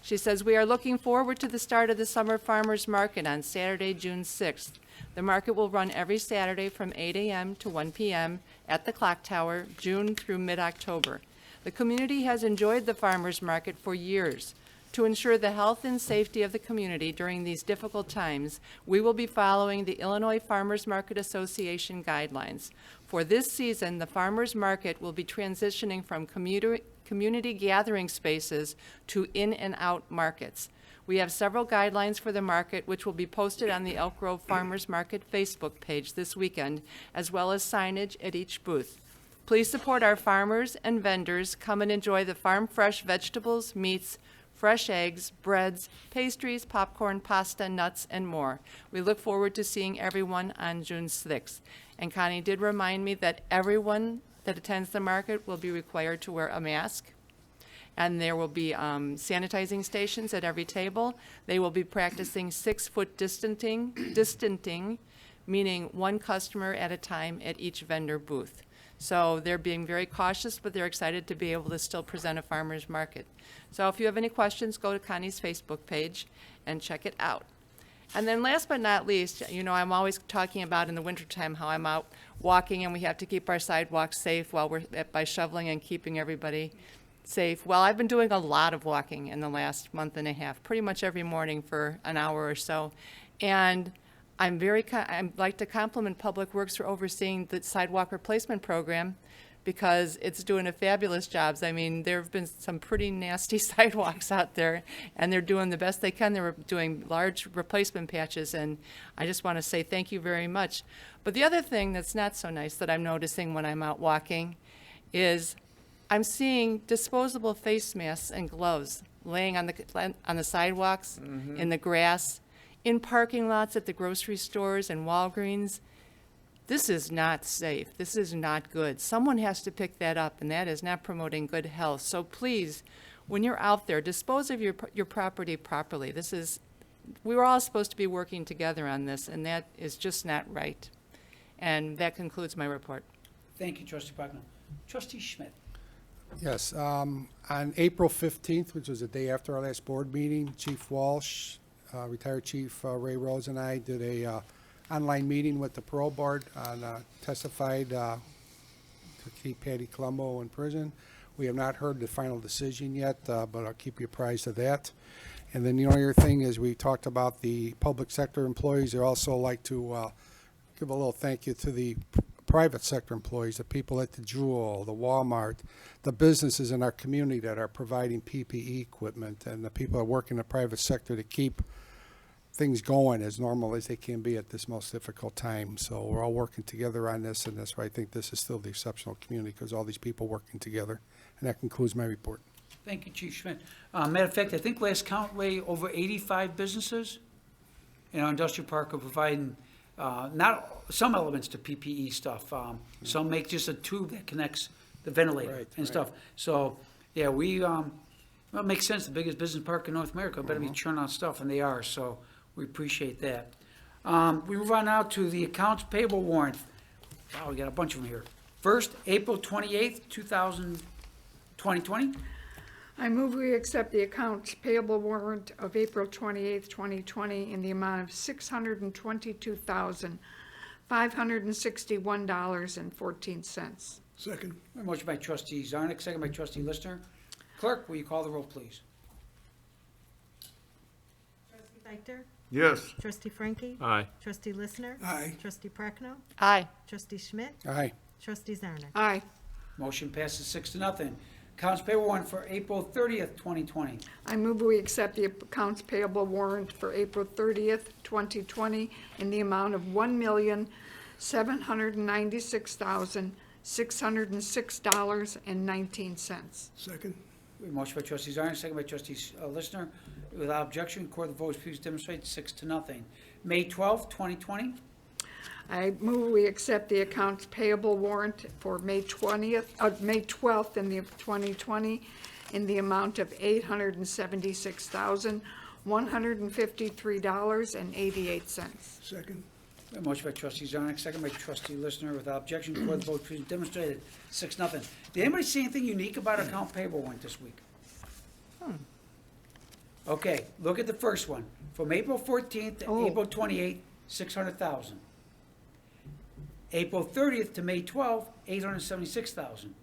She says, "We are looking forward to the start of the summer farmers market on Saturday, June 6th. The market will run every Saturday from 8 a.m. to 1 p.m. at the Clock Tower, June through mid-October. The community has enjoyed the farmers market for years. To ensure the health and safety of the community during these difficult times, we will be following the Illinois Farmers Market Association guidelines. For this season, the farmers market will be transitioning from community gathering spaces to in and out markets. We have several guidelines for the market, which will be posted on the Elk Grove Farmers Market Facebook page this weekend, as well as signage at each booth. Please support our farmers and vendors. Come and enjoy the farm fresh vegetables, meats, fresh eggs, breads, pastries, popcorn, pasta, nuts, and more. We look forward to seeing everyone on June 6th. And Connie did remind me that everyone that attends the market will be required to wear a mask. And there will be sanitizing stations at every table. They will be practicing 6-foot distancing, meaning one customer at a time at each vendor booth. So they're being very cautious, but they're excited to be able to still present a farmer's market. So if you have any questions, go to Connie's Facebook page and check it out. And then last but not least, you know, I'm always talking about in the wintertime how I'm out walking and we have to keep our sidewalks safe while we're by shoveling and keeping everybody safe. Well, I've been doing a lot of walking in the last month and a half, pretty much every morning for an hour or so. And I'd like to compliment Public Works for overseeing the sidewalk replacement program because it's doing a fabulous job. I mean, there have been some pretty nasty sidewalks out there, and they're doing the best they can. They're doing large replacement patches, and I just want to say thank you very much. But the other thing that's not so nice that I'm noticing when I'm out walking is I'm seeing disposable face masks and gloves laying on the sidewalks, in the grass, in parking lots at the grocery stores and Walgreens. This is not safe. This is not good. Someone has to pick that up, and that is not promoting good health. So please, when you're out there, dispose of your property properly. We're all supposed to be working together on this, and that is just not right. And that concludes my report. Thank you, Trustee Prochnow. Trustee Schmidt. Yes, on April 15th, which was the day after our last board meeting, Chief Walsh, retired Chief Ray Rose, and I did a online meeting with the parole board on testified to keep Patty Colombo in prison. We have not heard the final decision yet, but I'll keep you apprised of that. And then the only other thing is we talked about the public sector employees. I'd also like to give a little thank you to the private sector employees, the people at the Jewel, the Walmart, the businesses in our community that are providing PPE equipment, and the people that work in the private sector to keep things going as normal as they can be at this most difficult time. So we're all working together on this, and that's why I think this is still the exceptional community, because all these people working together. And that concludes my report. Thank you, Chief Schmidt. Matter of fact, I think last count, Ray, over 85 businesses in our industrial park are providing not some elements to PPE stuff. Some make just a tube that connects the ventilator Right, and right. stuff. So, yeah, well, it makes sense. The biggest business park in North America better be churning out stuff, and they are. So we appreciate that. We move on now to the accounts payable warrant. Wow, we got a bunch of them here. First, April 28th, 2020. I move we accept the accounts payable warrant of April 28th, 2020 in the amount of $622,561.14. Second. Motion by trustee Zarnik, second by trustee Lister. Clerk, will you call the roll, please? Trustee Feichter? Yes. Trustee Frankie? Aye. Trustee Listener? Aye. Trustee Prochnow? Aye. Trustee Schmidt? Aye. Trustee Zarnik? Aye. Motion passes 6-0. Accounts payable warrant for April 30th, 2020. I move we accept the accounts payable warrant for April 30th, 2020 in the amount of $1,796,606.19. Second. Motion by trustee Zarnik, second by trustee Lister. Without objection, record the votes, please demonstrate 6-0. May 12th, 2020. I move we accept the accounts payable warrant for May 12th in the 2020 in the amount of $876,153.88. Second. Motion by trustee Zarnik, second by trustee Lister. Without objection, record the votes, please demonstrate 6-0. Did anybody see anything unique about account payable warrant this week? Okay, look at the first one. From April 14th to Oh. April 28th, 600,000. April 30th to May 12th, 876,000.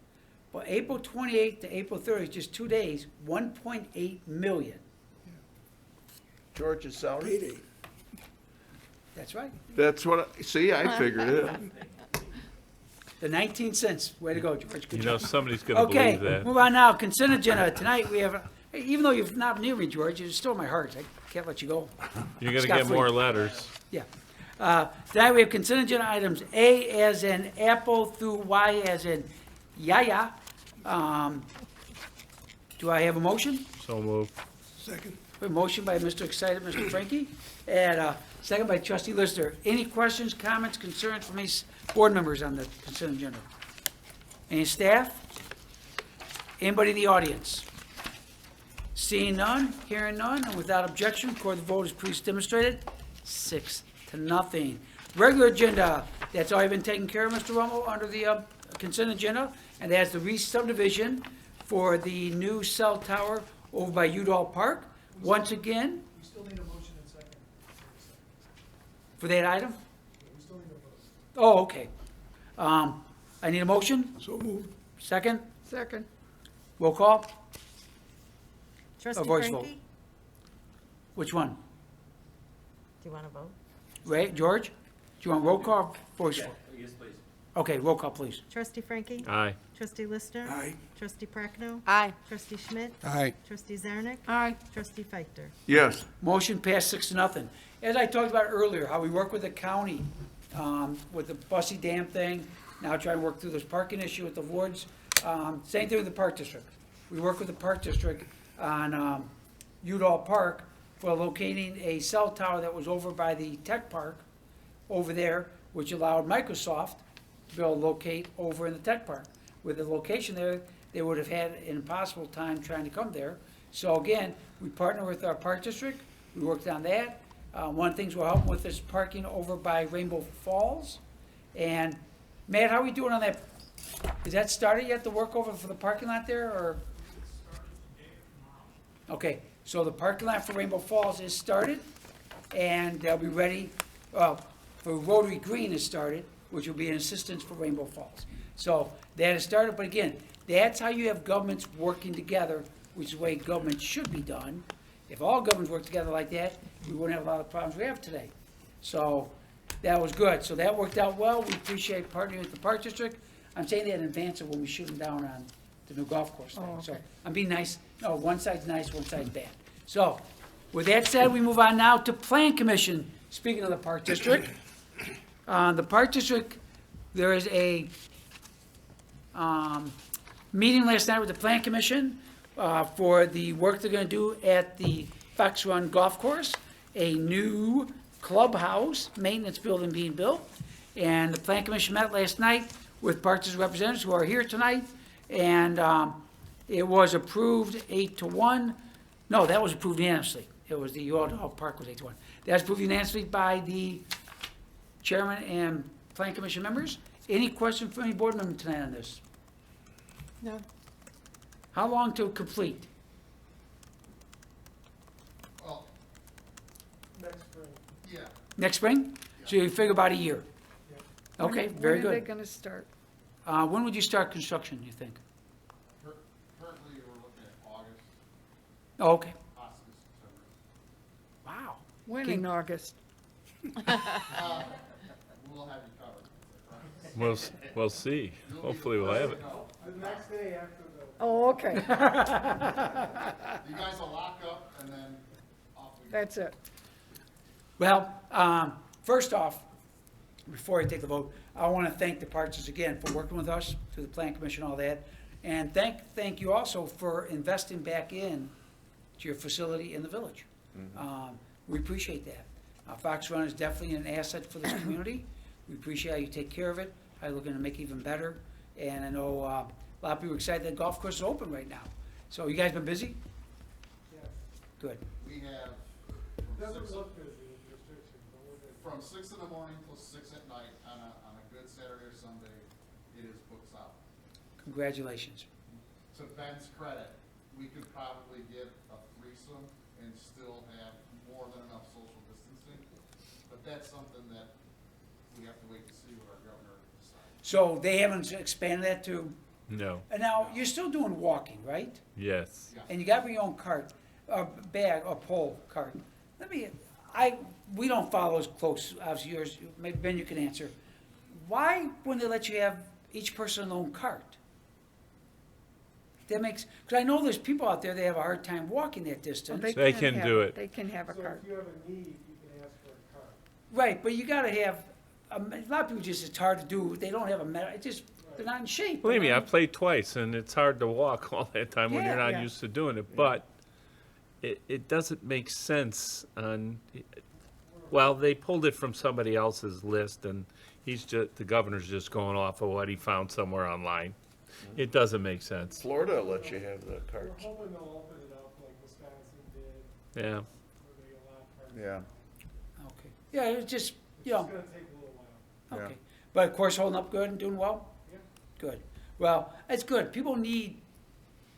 But April 28th to April 30th, just 2 days, 1.8 million. George's salary? Payday. That's right. That's what, I figured it. The 19 cents. Way to go, George. Good You know, job. somebody's gonna Okay, believe that. move on now. Consent agenda. Tonight we have, even though you've not near me, George, you're still in my heart. I can't let you go. You're gonna Scott get Free. more letters. Yeah. Tonight we have consent agenda items A as in apple through Y as in Yaya. Do I have a motion? So move. Second. A motion by Mr. Excited, Mr. Frankie, and second by Trustee Lister. Any questions, comments, concerns from these board members on the consent agenda? Any staff? Anybody in the audience? Seeing none, hearing none, and without objection, record the vote as previously demonstrated, 6-0. Regular agenda, that's already been taken care of, Mr. Rummel, under the consent agenda, and that's the re-subdivision for the new cell tower over by Udall Park. Once again. We still need a motion and second. For that item? We still need a vote. Oh, okay. I need a motion, So moved. second, Second. roll call, Trustee voice vote. Frankie? which one? Do you want to vote? Ray, George? Do you want roll call, or voice vote? Yes, please. Okay, roll call, please. Trustee Frankie? Aye. Trustee Lister? Aye. Trustee Prochnow? Aye. Trustee Schmidt? Aye. Trustee Zarnik? Aye. Trustee Feichter? Yes. Motion passed 6-0. As I talked about earlier, how we work with the county, with the Bussy Dam thing, now trying to work through this parking issue with the Woods. Same thing with the Park District. We work with the Park District on Udall Park for locating a cell tower that was over by the tech park over there, which allowed Microsoft to be able to locate over in the tech park. With the location there, they would have had an impossible time trying to come there. So again, we partner with our Park District, we worked on that. One of the things we're helping with is parking over by Rainbow Falls. And Matt, how are we doing on that? Is that started yet, the work over for the parking lot there, or? Okay, so the parking lot for Rainbow Falls is started, and they'll be ready, for Rotary Green is started, which will be an assistance for Rainbow Falls. So that is started, but again, that's how you have governments working together, which is the way government should be done. If all governments work together like that, we wouldn't have a lot of problems we have today. So that was good. So that worked out well. We appreciate partnering with the Park District. I'm saying that in advance of when we shoot them down on the new golf course thing. Oh, So okay. I'm being nice. No, one side's nice, one side's bad. So with that said, we move on now to Plan Commission. Speaking of the Park District, the Park District, there is a meeting last night with the Plan Commission for the work they're going to do at the Fox Run Golf Course, a new clubhouse maintenance building being built. And the Plan Commission met last night with Park District representatives who are here tonight, and it was approved 8-1. No, that was approved unanimously. It was the Udall Park was 8-1. That was approved unanimously by the chairman and Plan Commission members. Any question from any board member tonight on this? No. How long to complete? Well, next spring. Yeah, Next spring? So you figure about a year? Okay, very When are they good. gonna start? When would you start construction, you think? currently we're looking at August, Oh, okay. possibly September. Wow. When Okay. in August? We'll have you covered, I promise. We'll see. Hopefully we'll have it. The next day after the. Oh, okay, You guys will lock up and then off we go. that's it. Well, first off, before I take the vote, I want to thank the Parks again for working with us through the Plan Commission, all that. And thank you also for investing back in to your facility in the village. We appreciate that. Fox Run is definitely an asset for this community. We appreciate how you take care of it, how you're looking to make it even better. And I know a lot of people are excited that golf course is open right now. So you guys been busy? Good. We have from 6 in the morning till 6 at night on a good Saturday or Sunday, it is booked out. Congratulations. To Ben's credit, we could probably get a threesome and still have more than enough social distancing, but that's something that we have to wait to see what our governor decides. So they haven't expanded that to, No. and now you're still doing walking, right? Yes. And you got to bring your own cart, a bag, or pole cart. We don't follow as close as yours. Maybe Ben, you can answer. Why wouldn't they let you have each person their own cart? That makes, because I know there's people out there that have a hard time walking that distance. They can do it. They can have a cart. you have a need, you can ask for a car. Right, but you got to have, a lot of people just, it's hard to do. They don't have it just, they're not in shape. Believe me, I I've played twice, and it's hard to walk all that time when you're Yeah. not Yeah. used to doing it. But it doesn't make sense on. Well, they pulled it from somebody else's list, and the governor's just going off of what he found somewhere online. It doesn't make sense. Florida lets you have the carts. hoping they'll open it up like Wisconsin did, Yeah. where they allow carts. Yeah. Okay. Yeah, it's just, you know, It's gonna take a little while. okay. But of course, holding up good and doing well? Yep. Good. Well, it's good. People need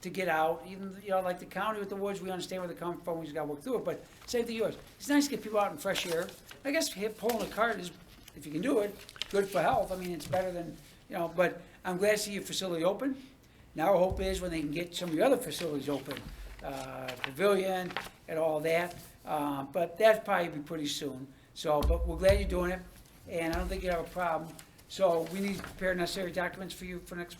to get out, even, you know, like the county with the woods, we understand where they're coming from, we just gotta work through it, but same thing yours. It's nice to get people out in fresh air. I guess pulling a cart is, if you can do it, good for health. I mean, it's better than, you know, but I'm glad to see your facility open. Now our hope is when they can get some of the other facilities open, pavilion and all that, but that'll probably be pretty soon. So, but we're glad you're doing it, and I don't think you have a problem. So we need to prepare necessary documents for you for next,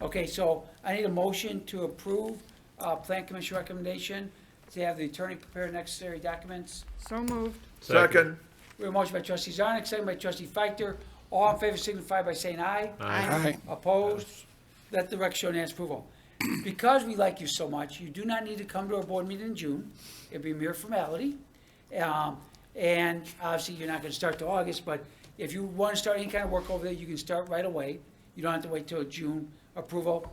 okay, so I need a motion to approve, Plan Commission recommendation to have the attorney prepare necessary documents. So moved. Second. We have a motion by trustee Zarnik, second by trustee Feichter. All in favor signify by saying aye. Aye. Opposed? Let the record show unanimous approval. Because we like you so much, you do not need to come to our board meeting in June. It'd be a mere formality. And obviously, you're not gonna start till August, but if you want to start any kind of work over there, you can start right away. You don't have to wait till June approval.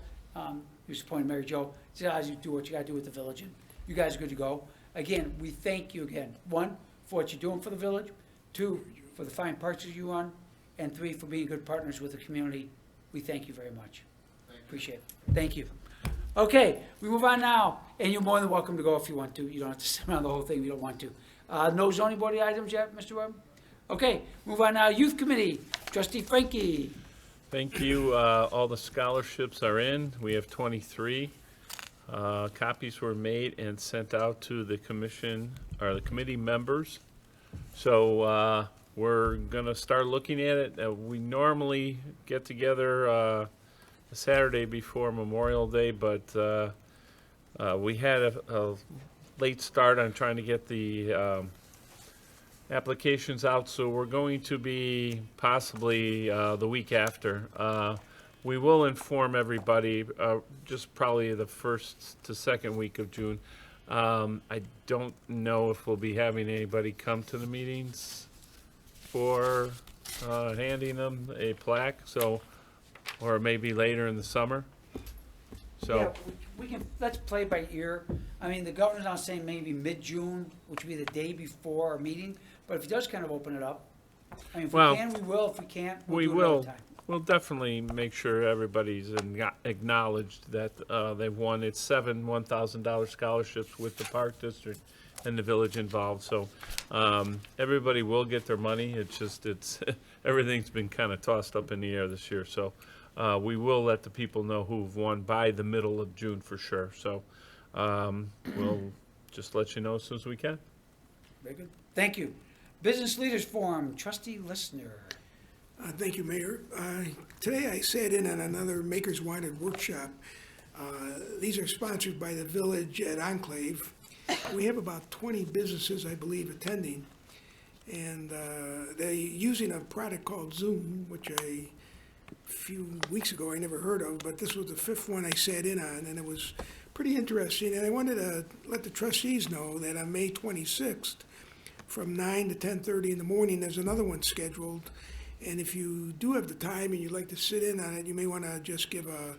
Here's the point, Mary Jo, says you do what you gotta do with the village, and you guys are good to go. Again, we thank you again, one, for what you're doing for the village, two, for the fine purchases you run, and three, for being good partners with the community. We thank you very much. Appreciate it. Thank you. Okay, we move on now, and you're more than welcome to go if you want to. You don't have to sit around the whole thing if you don't want to. No zoning board items yet, Mr. Webb? Okay, move on now. Youth Committee, trustee Frankie. Thank you. All the scholarships are in. We have 23. Copies were made and sent out to the commission, or the committee members. So we're gonna start looking at it. We normally get together the Saturday before Memorial Day, but we had a late start on trying to get the applications out, so we're going to be possibly the week after. We will inform everybody, just probably the first to second week of June. I don't know if we'll be having anybody come to the meetings for handing them a plaque, so, or maybe later in the summer. So, Yeah, we can, let's play by ear. I mean, the governor's not saying maybe mid-June, which would be the day before our meeting, but if he does kind of open it up, I mean, if we Well, can, we will. If we can't, we we'll do it another will, time. we'll definitely make sure everybody's acknowledged that they've won. It's 7 $1,000 scholarships with the Park District and the village involved, so everybody will get their money. It's just, everything's been kind of tossed up in the air this year, so we will let the people know who've won by the middle of June for sure. So we'll just let you know as soon as we can. Very good. Thank you. Business Leaders Forum, trustee Listener. Thank you, Mayor. Today I sat in on another Makers Wanted workshop. These are sponsored by the village at Enclave. We have about 20 businesses, I believe, attending. And they're using a product called Zoom, which a few weeks ago I never heard of, but this was the fifth one I sat in on, and it was pretty interesting. And I wanted to let the trustees know that on May 26th, from 9 to 10:30 in the morning, there's another one scheduled. And if you do have the time and you'd like to sit in on it, you may want to just give a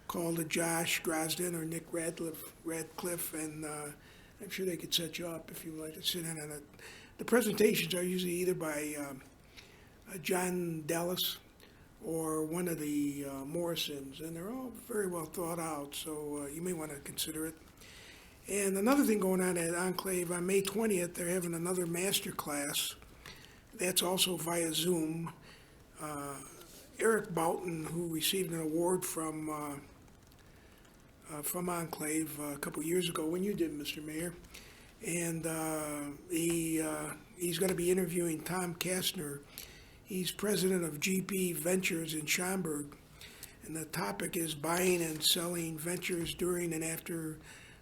call to Josh Grosden or Nick Radcliffe, and I'm sure they could set you up if you would like to sit in on it. The presentations are usually either by John Dallas or one of the Morrisons, and they're all very well thought out, so you may want to consider it. And another thing going on at Enclave, on May 20th, they're having another master class. That's also via Zoom. Eric Boughton, who received an award from Enclave a couple years ago, when you did, Mr. Mayor, and he's going to be interviewing Tom Kastner. He's president of GP Ventures in Schaumburg, and the topic is buying and selling ventures during and after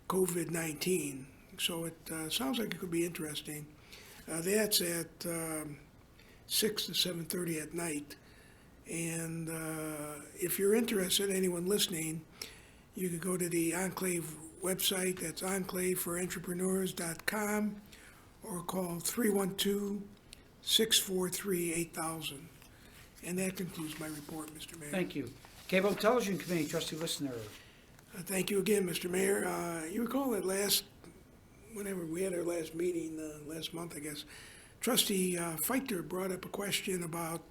COVID-19. So it sounds like it could be interesting. That's at 6 to 7:30 at night. And if you're interested, anyone listening, you could go to the Enclave website, that's enclaveforentrepreneurs.com, or call 312-643-8000. And that concludes my report, Mr. Mayor. Thank you. Cable and Television Committee, trustee Listener. Thank you again, Mr. Mayor. You recall that whenever we had our last meeting, last month, I guess, Trustee Feichter brought up a question about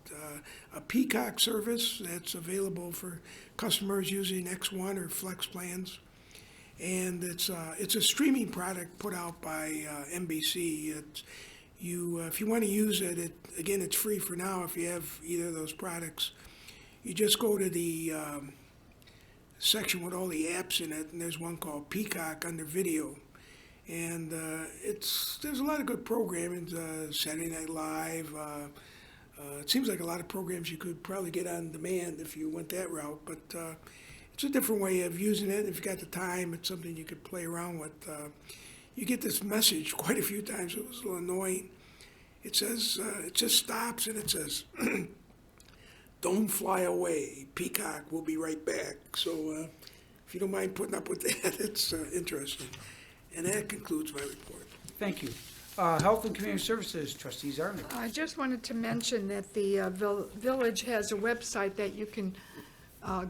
a Peacock service that's available for customers using X1 or Flex plans. And it's a streaming product put out by NBC. If you want to use it, again, it's free for now if you have either of those products. You just go to the section with all the apps in it, and there's one called Peacock under video. And there's a lot of good programming, Saturday Night Live. It seems like a lot of programs you could probably get on demand if you went that route, but it's a different way of using it. If you got the time, it's something you could play around with. You get this message quite a few times. It was a little annoying. It says, it just stops and it says, "Don't fly away. Peacock will be right back." So if you don't mind putting up with that, it's interesting. And that concludes my report. Thank you. Health and Community Services, trustee Zarnik. I just wanted to mention that the village has a website that you can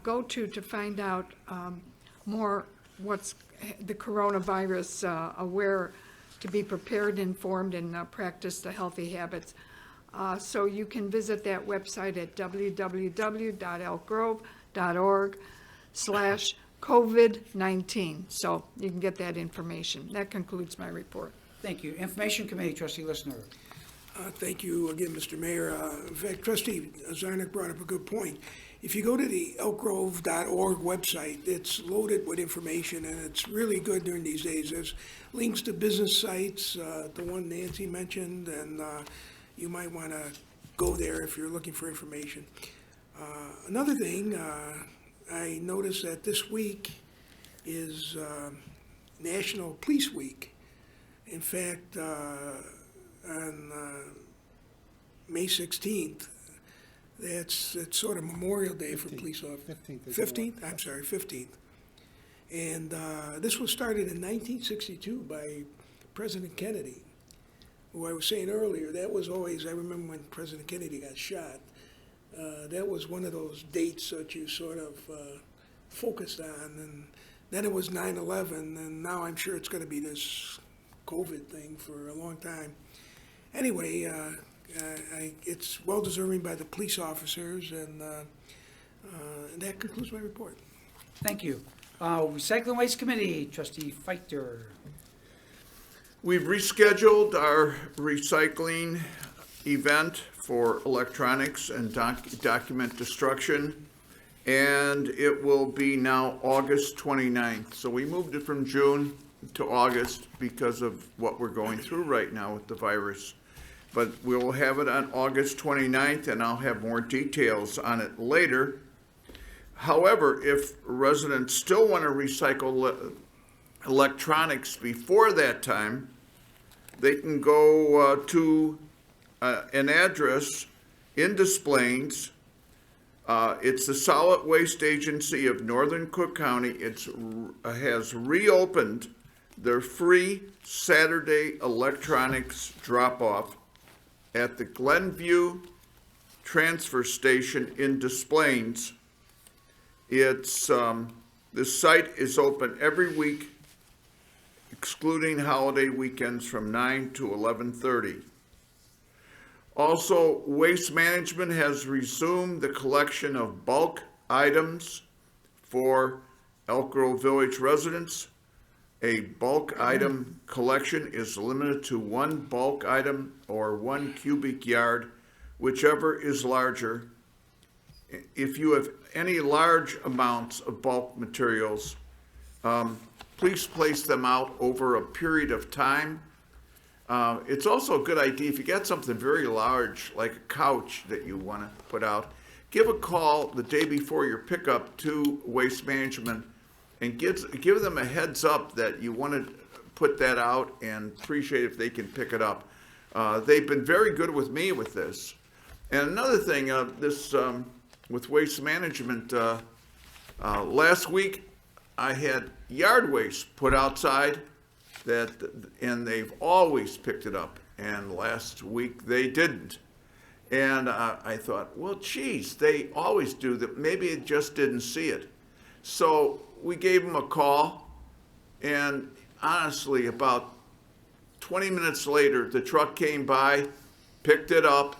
go to find out more what's the coronavirus, aware, to be prepared, informed, and practice the healthy habits. So you can visit that website at www.elkgrove.org/COVID-19. So you can get that information. That concludes my report. Thank you. Information Committee, trustee Listener. Thank you again, Mr. Mayor. In fact, Trustee Zarnik brought up a good point. If you go to the elkgrove.org website, it's loaded with information, and it's really good during these days. There's links to business sites, the one Nancy mentioned, and you might want to go there if you're looking for information. Another thing, I noticed that this week is National Police Week. In fact, on May 16th, it's sort of Memorial Day for police officers. 15th? I'm sorry, 15th. And this was started in 1962 by President Kennedy, who I was saying earlier, that was always, I remember when President Kennedy got shot, that was one of those dates that you sort of focused on. And then it was 9/11, and now I'm sure it's going to be this COVID thing for a long time. Anyway, it's well deserving by the police officers, and that concludes my report. Thank you. Recycling Waste Committee, trustee Feichter. We've rescheduled our recycling event for electronics and document destruction, and it will be now August 29th. So we moved it from June to August because of what we're going through right now with the virus. But we'll have it on August 29th, and I'll have more details on it later. However, if residents still want to recycle electronics before that time, they can go to an address in Des Plaines. It's the Solid Waste Agency of Northern Cook County. It has reopened their free Saturday electronics drop-off at the Glenview Transfer Station in Des Plaines. The site is open every week, excluding holiday weekends, from 9 to 11:30. Also, Waste Management has resumed the collection of bulk items for Elk Grove Village residents. A bulk item collection is limited to one bulk item or 1 cubic yard, whichever is larger. If you have any large amounts of bulk materials, please place them out over a period of time. It's also a good idea if you got something very large, like a couch that you want to put out, give a call the day before your pickup to Waste Management and give them a heads up that you want to put that out, and appreciate if they can pick it up. They've been very good with me with this. And another thing, this with Waste Management. Last week, I had yard waste put outside and they've always picked it up. And last week, they didn't. And I thought, well, geez, they always do that. Maybe it just didn't see it. So we gave them a call, and honestly, about 20 minutes later, the truck came by, picked it up,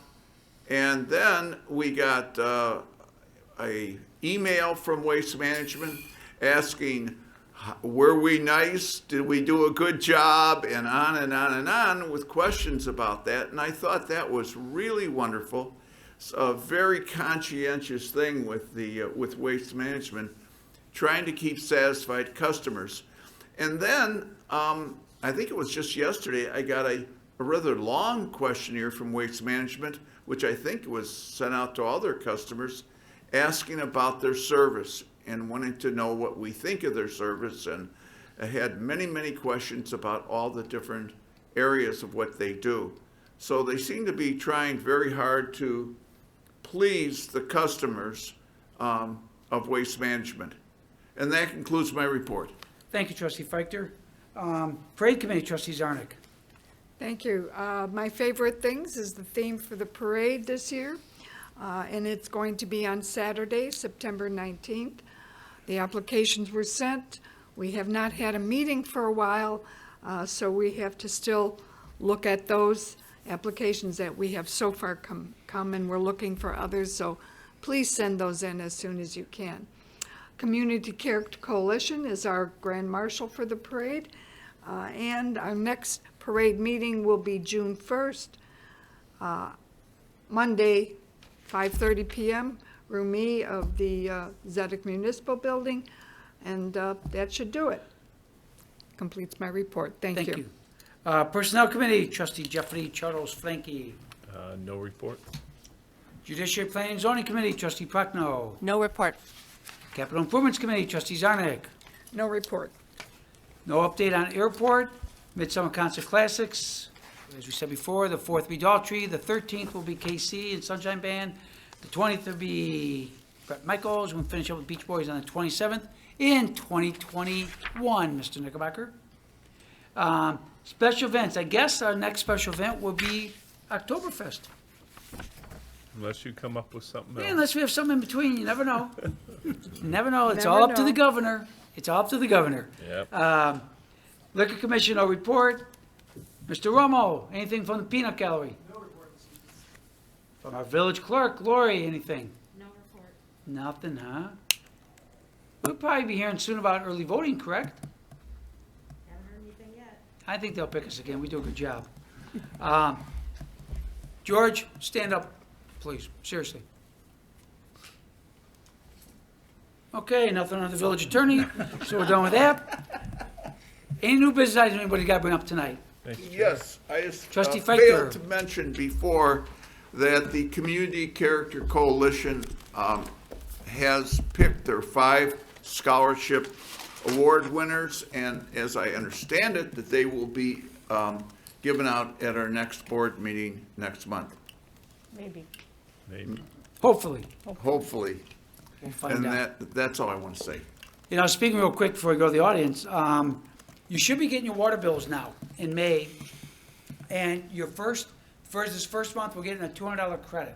and then we got a email from Waste Management asking, were we nice? Did we do a good job? And on and on and on with questions about that. And I thought that was really wonderful. It's a very conscientious thing with with Waste Management, trying to keep satisfied customers. And then I think it was just yesterday, I got a rather long questionnaire from Waste Management, which I think was sent out to all their customers, asking about their service and wanting to know what we think of their service. And I had many, many questions about all the different areas of what they do. So they seem to be trying very hard to please the customers of Waste Management. And that concludes my report. Thank you, Trustee Feichter. Parade Committee, Trustee Zarnik. Thank you. My favorite things is the theme for the parade this year, and it's going to be on Saturday, September 19th. The applications were sent. We have not had a meeting for a while, so we have to still look at those applications that we have so far come, and we're looking for others, so please send those in as soon as you can. Community Character Coalition is our grand marshal for the parade, and our next parade meeting will be June 1st, Monday, 5:30 p.m., Room E of the Zedek Municipal Building, and that should do it. Completes my report. Thank you. Personnel Committee, Trustee Jeffrey Charles Frankie. No report. Judiciary Planning and Zoning Committee, Trustee Prochnow. No report. Capital Improvements Committee, Trustee Zarnik. No report. No update on airport. Midsummer Concert Classics, as we said before, the 4th will be Daltrey, the 13th will be KC and Sunshine Band, the 20th will be Brett Michaels, we'll finish up with Beach Boys on the 27th in 2021, Mr. Knickerbocker. Special events, I guess our next special event will be Oktoberfest. Unless you come up with something Yeah, else. unless we have something in between, you never know. You never know, it's Never all up to know. the governor. It's all up to the governor. Yep. Liquor Commission, no report. Mr. Romo, anything from the Peanut Gallery? No report this evening. From our village clerk, Lori, anything? No report. Nothing, huh? We'll probably be hearing soon about early voting, correct? Haven't heard anything yet. I think they'll pick us again. We do a good job. George, stand up, please. Seriously. Okay, nothing on the village attorney, so we're done with that. Any new business items anybody got to bring up tonight? Yes, I just Trustee failed Feichter. to mention before that the Community Character Coalition has picked their 5 scholarship award winners, and as I understand it, that they will be given out at our next board meeting next month, Maybe. Maybe. Hopefully, hopefully. we'll find And out. that's all I want to say. You know, speaking real quick before we go to the audience, you should be getting your water bills now in May. And your this first month, we're getting a $200 credit.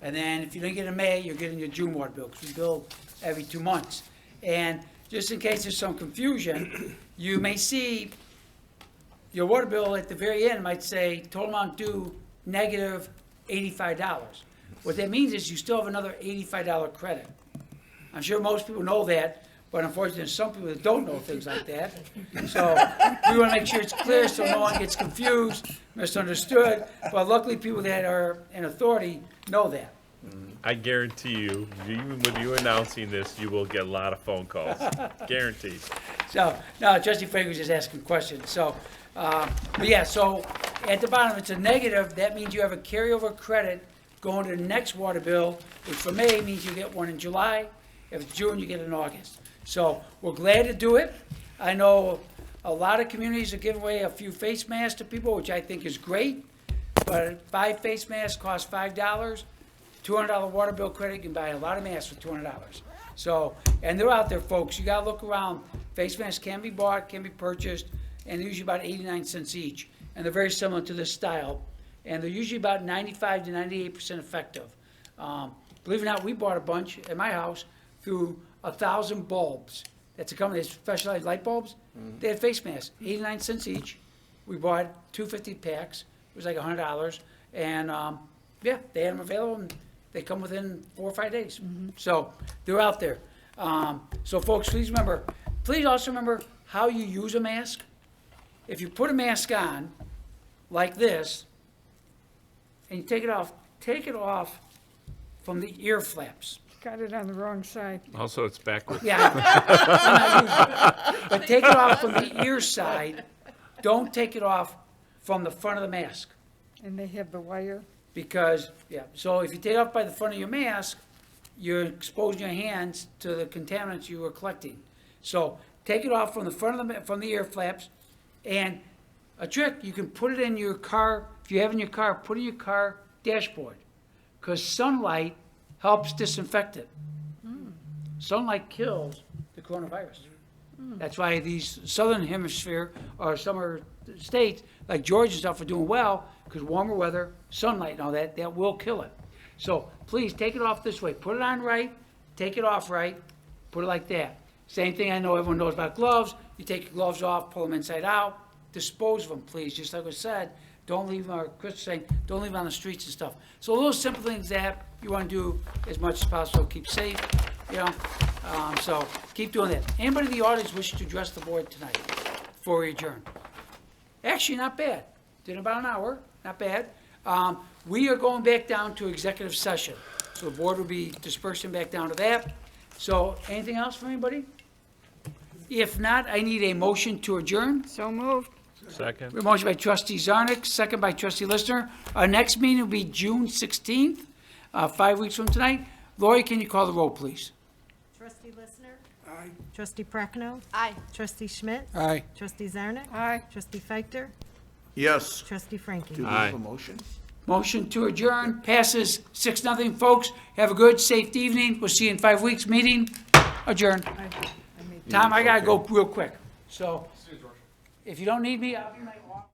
And then if you didn't get it in May, you're getting your June water bill, because we bill every 2 months. And just in case there's some confusion, you may see your water bill at the very end might say total amount due negative $85. What that means is you still have another $85 credit. I'm sure most people know that, but unfortunately, there's some people that don't know things like that. So we want to make sure it's clear so no one gets confused, misunderstood. But luckily, people that are in authority know that. I guarantee you, even with you announcing this, you will get a lot of phone calls. Guaranteed. So, no, Trustee Frank was just asking questions. So, but yeah, so at the bottom, it's a negative. That means you have a carryover credit going to the next water bill, which for May means you get one in July. If it's June, you get it in August. So we're glad to do it. I know a lot of communities are giving away a few face masks to people, which I think is great. But 5 face masks cost $5. $200 water bill credit, you can buy a lot of masks for $200. So, and they're out there, folks, you gotta look around. Face masks can be bought, can be purchased, and they're usually about 89 cents each. And they're very similar to this style, and they're usually about 95 to 98% effective. Believe it or not, we bought a bunch at my house through 1,000 bulbs. That's a company that specializes light bulbs. They had face masks, 89 cents each. We bought 250 packs. It was like $100. And, yeah, they had them available, and they come within 4 or 5 days. So they're out there. So folks, please also remember how you use a mask. If you put a mask on, like this, and you take it off from the ear flaps. Got it on the wrong side. Also, it's backwards. Yeah. I'm not using it. But take it off from the ear side. Don't take it off from the front of the mask. And they have the wire. Because, yeah, so if you take it off by the front of your mask, you're exposing your hands to the contaminants you were collecting. So take it off from the front of from the ear flaps. And a trick, you can put it in your car, if you have it in your car, put it in your car dashboard. Because sunlight helps disinfect it. Sunlight kills the coronavirus. That's why these southern hemisphere or summer states, like Georgia and stuff, are doing well, because warmer weather, sunlight and all that, that will kill it. So please take it off this way. Put it on right, take it off right, put it like that. Same thing I know everyone knows about gloves. You take your gloves off, pull them inside out, dispose of them, please. Just like I said, don't leave them, or Chris was saying, don't leave them on the streets and stuff. So little simple things that you want to do as much as possible, keep safe, you know. So keep doing that. Anybody in the audience wish to address the board tonight before we adjourn? Actually, not bad. Did about an hour, not bad. We are going back down to executive session. So the board will be dispersing back down to that. So anything else from anybody? If not, I need a motion to adjourn. So moved. Second. A motion by trustee Zarnik, second by trustee Listener. Our next meeting will be June 16th, 5 weeks from tonight. Lori, can you call the roll, please? Trustee Listener? Aye. Trustee Prochnow? Aye. Trustee Schmidt? Aye. Trustee Zarnik? Aye. Trustee Feichter? Yes. Trustee Frankie? Do we Aye. have a motion? Motion to adjourn passes 6-0. Folks, have a good, safe evening. We'll see you in 5 weeks. Meeting adjourned. Tom, I gotta go real quick. So if you don't need me, I'll be in my office.